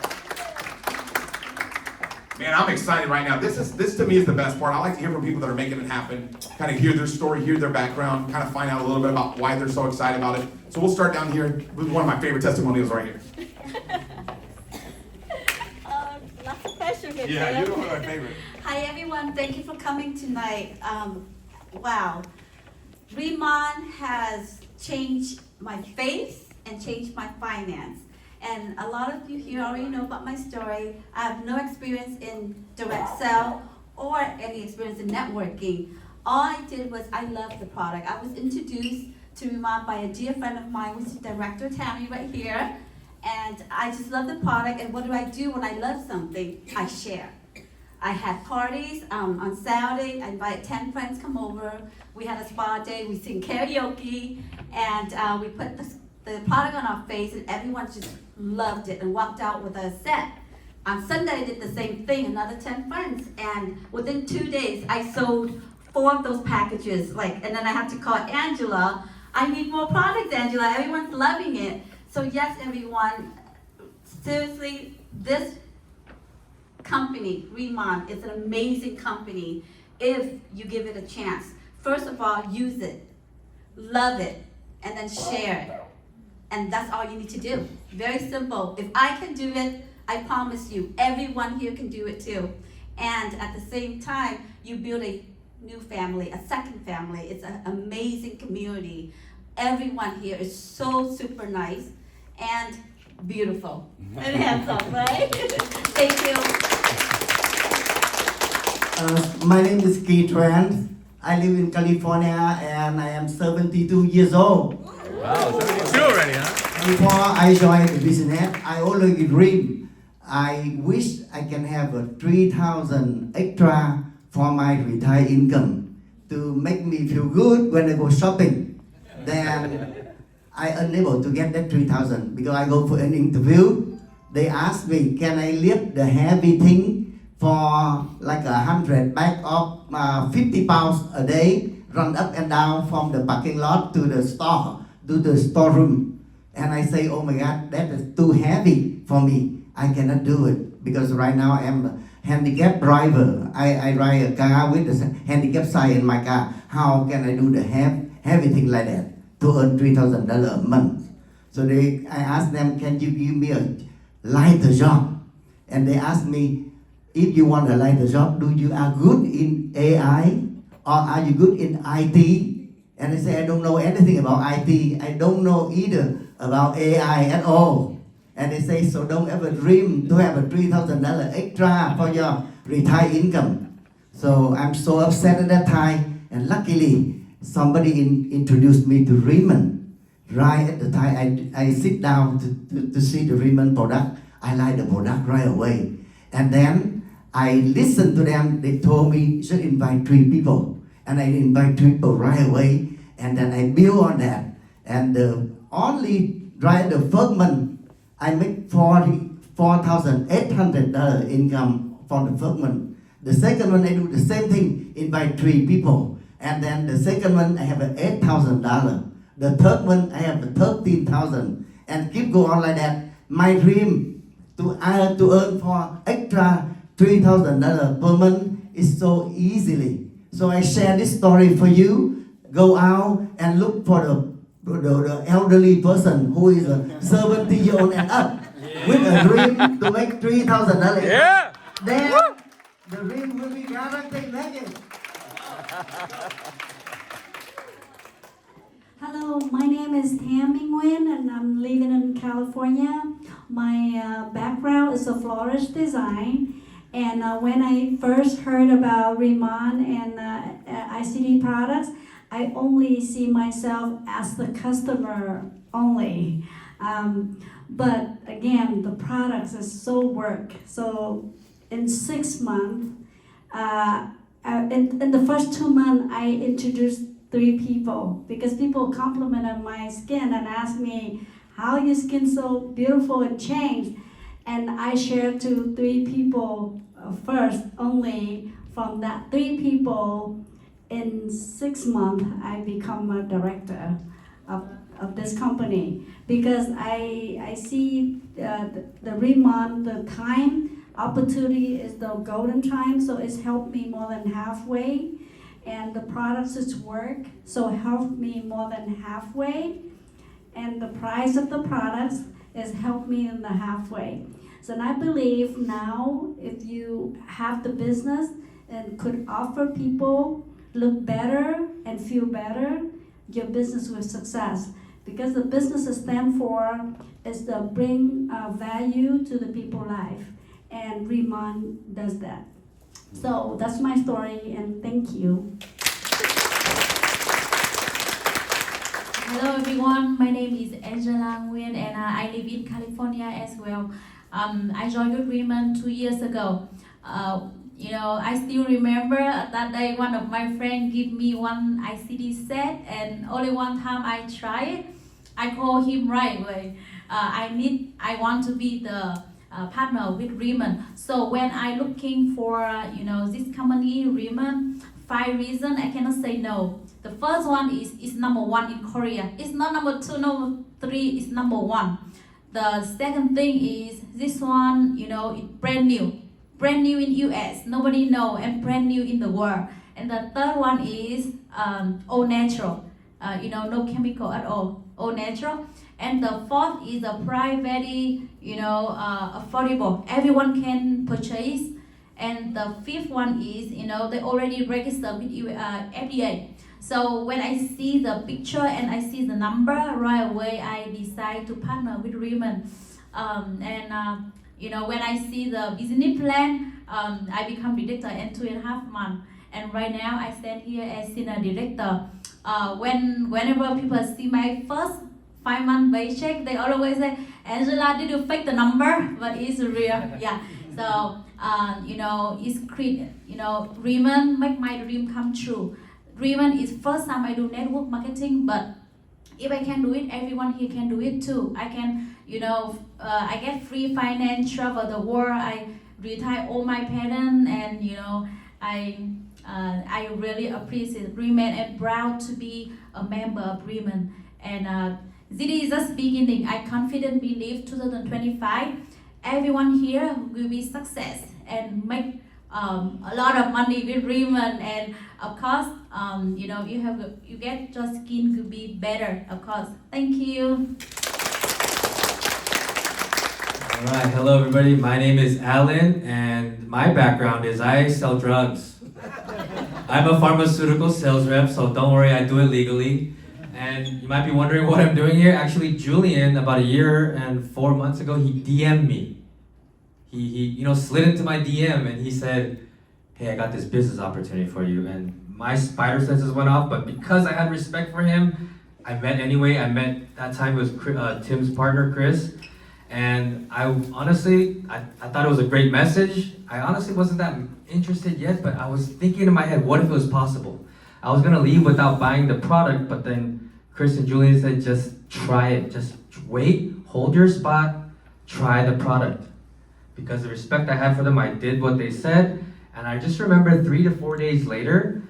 Man, I'm excited right now. This to me is the best part. I like to hear from people that are making it happen, kind of hear their story, hear their background, kind of find out a little bit about why they're so excited about it. So we'll start down here with one of my favorite testimonials right here. Last question. Yeah, you're one of my favorite. Hi everyone, thank you for coming tonight. Wow, RIMAN has changed my faith and changed my finance. And a lot of you here already know about my story. I have no experience in direct sale or any experience in networking. All I did was I loved the product. I was introduced to RIMAN by a dear friend of mine, which is Director Tammy right here. And I just love the product. And what do when I love something? I share. I had parties on Saturday. I invited 10 friends come over. We had a spa day. We sing karaoke. And we put the product on our face, and everyone just loved it and walked out with a set. On Sunday, I did the same thing, another 10 friends, and within 2 days, I sold 4 of those packages. And then I had to call Angela. I need more products, Angela. Everyone's loving it. So yes, everyone, seriously, this company, RIMAN, is an amazing company if you give it a chance. First of all, use it, love it, and then share it. And that's all you need to do. Very simple. If I can do it, I promise you, everyone here can do it too. And at the same time, you build a new family, a second family. It's an amazing community. Everyone here is so super nice and beautiful and handsome, right? Thank you. My name is Keith Rand. I live in California and I am 72 years old. Wow, 72 already, huh? Before I joined the business, I already dream. I wish I can have a 3,000 extra for my retired income to make me feel good when I go shopping. Then I unable to get that 3,000 because I go for an interview. They ask me, can I lift the heavy thing for like 100 bag of 50 pounds a day, run up and down from the parking lot to the store, to the storeroom. And I say, oh my God, that is too heavy for me. I cannot do it because right now I am a handicapped driver. I ride a car with a handicap sign in my car. How can I do the heavy thing like that to earn $3,000 a month? So I asked them, can you give me a lighter job? And they asked me, if you want a lighter job, you are good in AI or are you good in IT? And I say, I don't know anything about IT. I don't know either about AI at all. And they say, so don't ever dream to have a $3,000 extra for your retired income. So I'm so upset at that time. And luckily, somebody introduced me to RIMAN. Right at the time, I sit down to see the RIMAN product. I like the product right away. And then I listened to them. They told me, should invite 3 people. And I invite 3 people right away. And then I build on that. And only right the first month, I make $44,800 income for the first month. The second one, I do the same thing, invite 3 people. And then the second one, I have $8,000. The third one, I have $13,000. And keep going on like that. My dream to earn for extra $3,000 per month is so easily. So I share this story for you. Go out and look for the elderly person who is a 70-year-old and up with a dream to make $3,000. Yeah! Then the dream will be guaranteed. Make it. Hello, my name is Tam Nguyen and I'm living in California. My background is a florist design, and when I first heard about RIMAN and ICT products, I only see myself as the customer only. But again, the products is so work. So in 6 months, in the first 2 months, I introduced 3 people because people complimented my skin and asked me, how your skin so beautiful and changed. And I shared to 3 people first only. From that 3 people, in 6 months, I become a director of this company because I see the RIMAN, the time, opportunity is the golden time, so it's helped me more than halfway. And the products is work, so helped me more than halfway. And the price of the products has helped me in the halfway. So I believe now if you have the business and could offer people look better and feel better, your business will success. Because the business stand for is to bring value to the people's life. And RIMAN does that. So that's my story, and thank you. Hello everyone, my name is Angela Nguyen and I live in California as well. I joined RIMAN 2 years ago. I still remember that day one of my friends gave me one ICD set, and only one time I tried it. I called him right away. I want to be the partner with RIMAN. So when I looking for this company RIMAN, 5 reasons I cannot say no. The first one is it's number 1 in Korea. It's not number 2, number 3, it's number 1. The second thing is this one, it's brand new in US, nobody know, and brand new in the world. And the third one is all natural, no chemical at all natural. And the fourth is the price very, affordable. Everyone can purchase. And the fifth one is, they already registered with FDA. So when I see the picture and I see the number, right away I decide to partner with RIMAN. When I see the business plan, I become director in 2.5 months. And right now I stand here as senior director. Whenever people see my first 5-month paycheck, they always say, Angela, did you fake the number? But it's real, yeah. So, it's great. RIMAN make my dream come true. RIMAN is first time I do network marketing, but if I can do it, everyone here can do it too. I can, I get free finance, travel the world, I retire all my parents, and I really appreciate RIMAN and proud to be a member of RIMAN. And this is just beginning. I confidently believe 2025, everyone here will be success and make a lot of money with RIMAN. And of course, you get your skin to be better. Of course, thank you. All right, hello everybody. My name is Alan, and my background is I sell drugs. I'm a pharmaceutical sales rep, so don't worry, I do it legally. And you might be wondering what I'm doing here. Actually, Julian, about 1 year and 4 months ago, he DM'd me. He slid into my DM and he said, hey, I got this business opportunity for you. And my spider senses went off, but because I had respect for him, I met anyway. That time it was Tim's partner, Chris. And I honestly thought it was a great message. I honestly wasn't that interested yet, but I was thinking in my head, what if it was possible? I was gonna leave without buying the product, but then Chris and Julian said, just try it. Just wait, hold your spot, try the product. Because the respect I had for them, I did what they said. And I just remember 3 to 4 days later,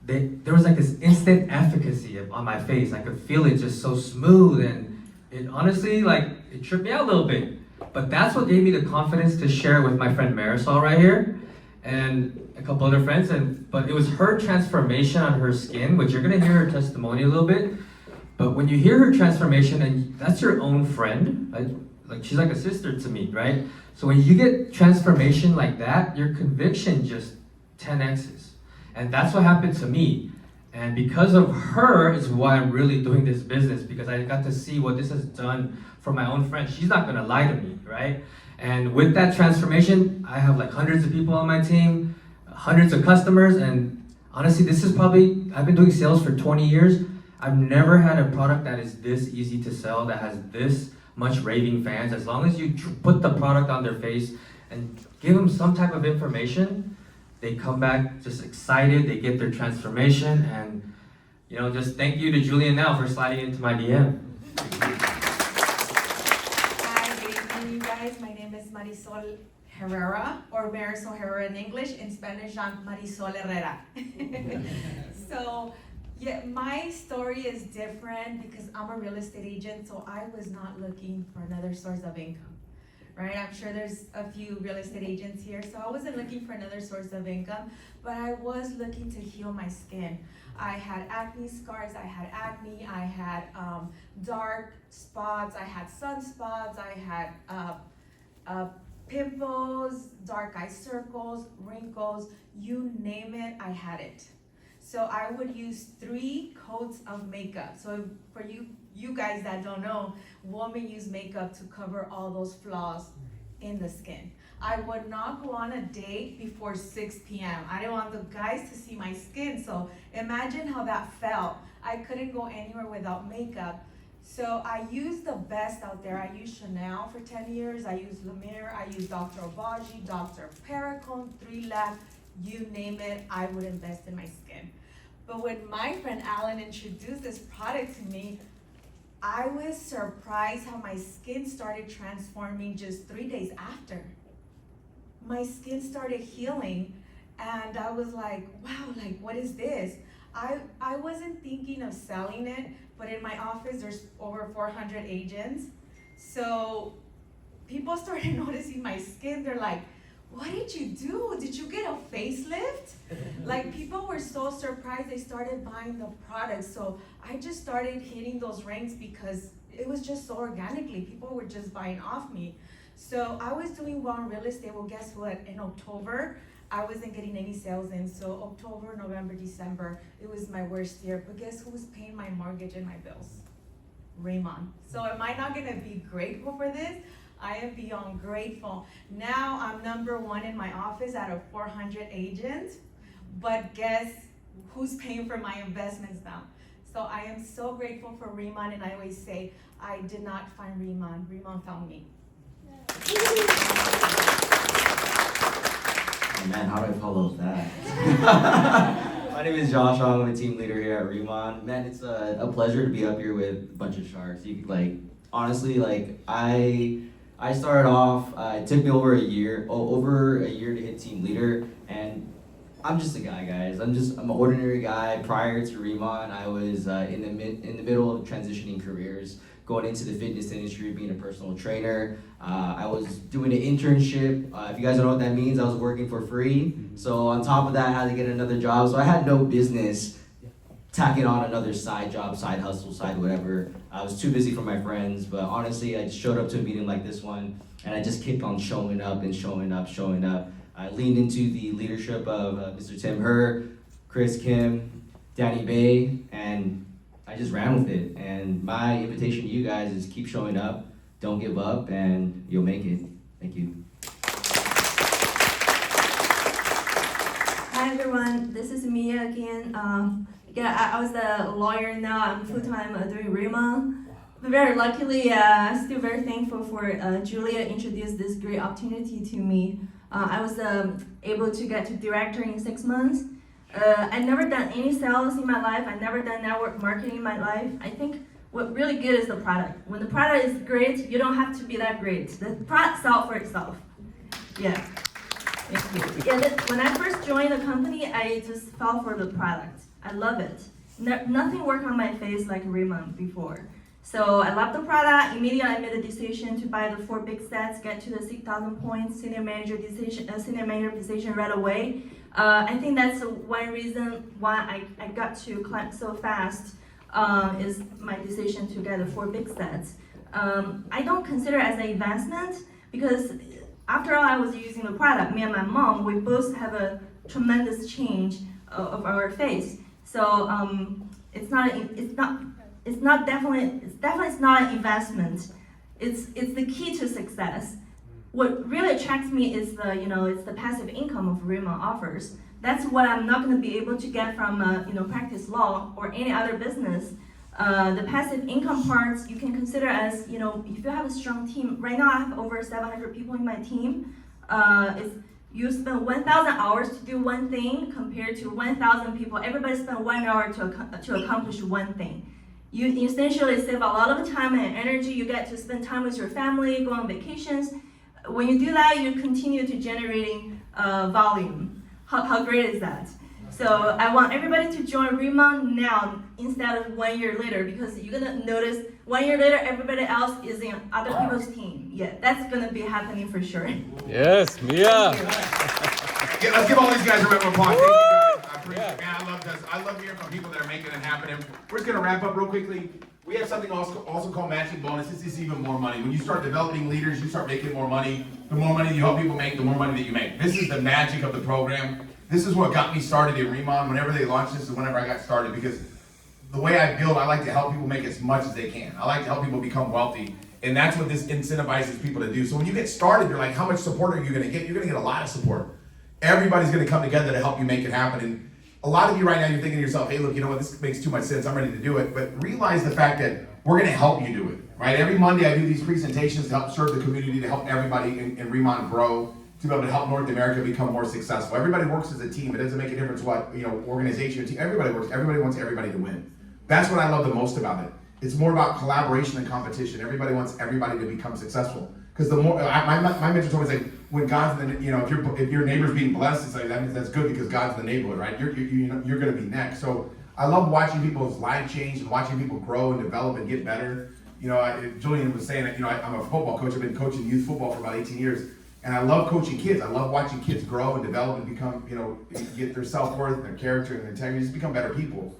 there was like this instant efficacy on my face. I could feel it just so smooth, and it honestly, it tripped me out a little bit. But that's what gave me the confidence to share with my friend Marisol right here, and a couple other friends. But it was her transformation on her skin, which you're gonna hear her testimony a little bit. But when you hear her transformation, and that's your own friend, like she's like a sister to me, right? So when you get transformation like that, your conviction just 10x's. And that's what happened to me. And because of her is why I'm really doing this business, because I got to see what this has done for my own friend. She's not gonna lie to me, right? And with that transformation, I have like hundreds of people on my team, hundreds of customers, and honestly, this is probably, I've been doing sales for 20 years. I've never had a product that is this easy to sell, that has this much raving fans. As long as you put the product on their face and give them some type of information, they come back just excited, they get their transformation, and just thank you to Julian now for sliding into my DM. Hi, good evening, you guys. My name is Marisol Herrera, or Marisol Herrera in English. In Spanish, I'm Marisol Herrera. So, yeah, my story is different because I'm a real estate agent, so I was not looking for another source of income. Right? I'm sure there's a few real estate agents here, so I wasn't looking for another source of income, but I was looking to heal my skin. I had acne scars, I had acne, I had dark spots, I had sunspots, I had pimples, dark eye circles, wrinkles, you name it, I had it. So I would use 3 coats of makeup. So for you guys that don't know, women use makeup to cover all those flaws in the skin. I would not go on a date before 6 p.m. I didn't want the guys to see my skin, so imagine how that felt. I couldn't go anywhere without makeup. So I used the best out there. I used Chanel for 10 years, I used La Mer, I used Dr. Obagi, Dr. Perricone, 3Lab, you name it, I would invest in my skin. But when my friend Alan introduced this product to me, I was surprised how my skin started transforming just 3 days after. My skin started healing, and I was like, wow, like what is this? I wasn't thinking of selling it, but in my office there's over 400 agents. So people started noticing my skin. They're like, what did you do? Did you get a facelift? Like people were so surprised, they started buying the product. So I just started hitting those ranks because it was just so organically. People were just buying off me. So I was doing well in real estate. Well, guess what? In October, I wasn't getting any sales in. So October, November, December, it was my worst year. But guess who was paying my mortgage and my bills? RIMAN. So am I not gonna be grateful for this? I am beyond grateful. Now I'm #1 in my office out of 400 agents, but guess who's paying for my investments now? So I am so grateful for RIMAN, and I always say, I did not find RIMAN, RIMAN found me. Man, how do I follow that? My name is Josh, I'm a team leader here at RIMAN. Man, it's a pleasure to be up here with a bunch of sharks. Honestly, I started off, it took me over a year to hit team leader, and I'm just a guy, guys. I'm an ordinary guy. Prior to RIMAN, I was in the middle of transitioning careers, going into the fitness industry, being a personal trainer. I was doing an internship. If you guys don't know what that means, I was working for free. So on top of that, I had to get another job. So I had no business tacking on another side job, side hustle, side whatever. I was too busy for my friends, but honestly, I just showed up to a meeting like this one, and I just kept on showing up and showing up, showing up. I leaned into the leadership of Mr. Tim Herr, Chris Kim, Danny Bay, and I just ran with it. And my invitation to you guys is keep showing up, don't give up, and you'll make it. Thank you. Hi everyone, this is Mia again. I was a lawyer now. I'm full-time doing RIMAN. But very luckily, still very thankful for Julia introduced this great opportunity to me. I was able to get to director in 6 months. I never done any sales in my life. I never done network marketing in my life. I think what really good is the product. When the product is great, you don't have to be that great. The product sells for itself. Yeah. Thank you. Yeah, when I first joined the company, I just fell for the product. I love it. Nothing worked on my face like RIMAN before. So I love the product. Immediately I made a decision to buy the 4 big sets, get to the 6,000 points, senior manager position right away. I think that's one reason why I got to climb so fast is my decision to get the 4 big sets. I don't consider it as an investment because after all I was using the product, me and my mom, we both have a tremendous change of our faith. So it's definitely not an investment. It's the key to success. What really attracts me is it's the passive income of RIMAN offers. That's what I'm not going to be able to get from practice law or any other business. The passive income parts you can consider as, if you have a strong team. Right now I have over 700 people in my team. You spend 1,000 hours to do one thing compared to 1,000 people. Everybody spend 1 hour to accomplish one thing. You essentially save a lot of time and energy. You get to spend time with your family, go on vacations. When you do that, you continue to generating volume. How great is that? So I want everybody to join RIMAN now instead of 1 year later, because you're gonna notice 1 year later everybody else is in other people's team. Yeah, that's gonna be happening for sure. Yes, Mia. Yeah, let's give all these guys a round of applause. Thank you guys. I appreciate it. Man, I love this. I love hearing from people that are making it happen. And we're just gonna wrap up real quickly. We have something also called matching bonus. This is even more money. When you start developing leaders, you start making more money. The more money you help people make, the more money that you make. This is the magic of the program. This is what got me started in RIMAN. Whenever they launched this is whenever I got started, because the way I build, I like to help people make as much as they can. I like to help people become wealthy. And that's what this incentivizes people to do. So when you get started, you're like, how much support are you gonna get? You're gonna get a lot of support. Everybody's gonna come together to help you make it happen. And a lot of you right now, you're thinking to yourself, hey, look, you know what, this makes too much sense. I'm ready to do it. But realize the fact that we're gonna help you do it, right? Every Monday I do these presentations to help serve the community, to help everybody in RIMAN grow, to be able to help North America become more successful. Everybody works as a team. It doesn't make a difference what, organization, team, everybody works. Everybody wants everybody to win. That's what I love the most about it. It's more about collaboration than competition. Everybody wants everybody to become successful. Because the more, my mentor told me, like, when God's in the, if your neighbor's being blessed, it's like, that means that's good because God's in the neighborhood, right? You're gonna be next. So I love watching people's life change and watching people grow and develop and get better. Julian was saying that, I'm a football coach. I've been coaching youth football for about 18 years. And I love coaching kids. I love watching kids grow and develop and become, get their self-worth and their character and their integrity, just become better people.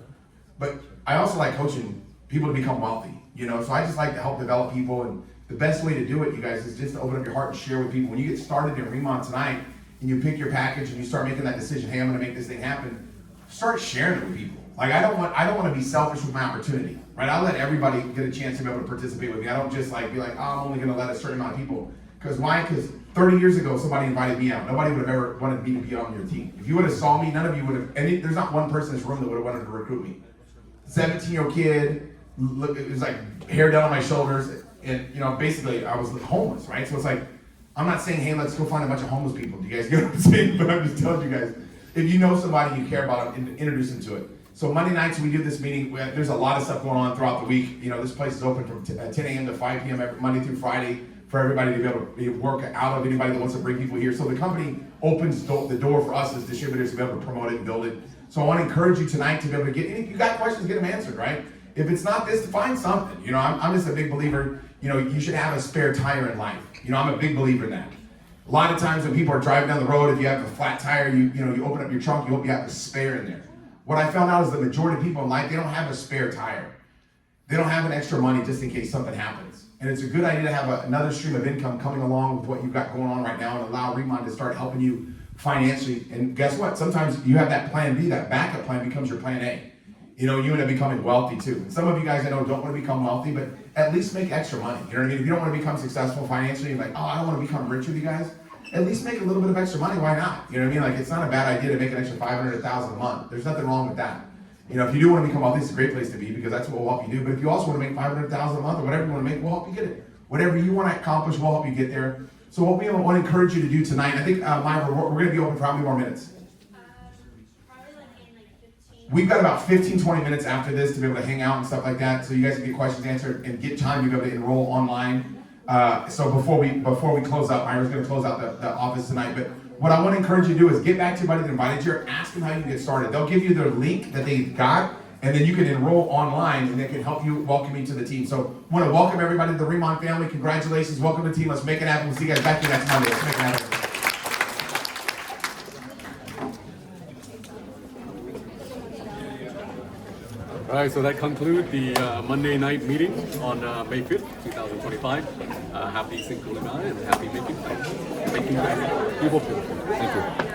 But I also like coaching people to become wealthy, so I just like to help develop people. And the best way to do it, you guys, is just to open up your heart and share with people. When you get started in RIMAN tonight and you pick your package and you start making that decision, hey, I'm gonna make this thing happen, start sharing it with people. Like, I don't want to be selfish with my opportunity, right? I let everybody get a chance to be able to participate with me. I don't just be like, oh, I'm only gonna let a certain amount of people. Because why? Because 30 years ago, somebody invited me out. Nobody would have ever wanted me to be on your team. If you would have saw me, none of you would have, there's not one person in this room that would have wanted to recruit me. 17-year-old kid, it was like hair down on my shoulders, and basically I was homeless, right? So it's like, I'm not saying, hey, let's go find a bunch of homeless people. Do you guys get what I'm saying? But I'm just telling you guys, if you know somebody you care about, introduce them to it. So Monday nights we do this meeting. There's a lot of stuff going on throughout the week. This place is open from 10 a.m. to 5 p.m. every Monday through Friday for everybody to be able to work out of, anybody that wants to bring people here. So the company opens the door for us as distributors to be able to promote it and build it. So I want to encourage you tonight to be able to get, if you got questions, get them answered, right? If it's not this, find something. I'm just a big believer, you should have a spare tire in life. I'm a big believer in that. A lot of times when people are driving down the road, if you have a flat tire, you open up your trunk, you hope you have a spare in there. What I found out is the majority of people in life, they don't have a spare tire. They don't have an extra money just in case something happens. And it's a good idea to have another stream of income coming along with what you've got going on right now and allow RIMAN to start helping you financially. And guess what? Sometimes you have that plan B, that backup plan becomes your plan A. You end up becoming wealthy too. And some of you guys I know don't want to become wealthy, but at least make extra money. You know what I mean? If you don't want to become successful financially, you're like, oh, I don't want to become rich with you guys. At least make a little bit of extra money. Why not? You know what I mean? Like, it's not a bad idea to make an extra $500,000 a month. There's nothing wrong with that. If you do want to become wealthy, it's a great place to be because that's what we'll help you do. But if you also want to make $500,000 a month or whatever you want to make, we'll help you get it. Whatever you want to accomplish, we'll help you get there. So what we want to encourage you to do tonight, I think, Maya, we're going to be open for how many more minutes? Probably like 15. We've got about 15, 20 minutes after this to be able to hang out and stuff like that, so you guys can get questions answered and get time to be able to enroll online. So before we close out, Myra's going to close out the office tonight. But what I want to encourage you to do is get back to everybody that invited you, ask them how you can get started. They'll give you their link that they got, and then you can enroll online, and they can help you welcome you to the team. So I want to welcome everybody to the RIMAN family. Congratulations. Welcome to the team. Let's make it happen. We'll see you guys back here next Monday. Let's make it happen. All right, so that concludes the Monday night meeting on May 5th, 2025. Happy Cinco de Mayo and happy making. Thank you. Thank you. Thank you. Thank you.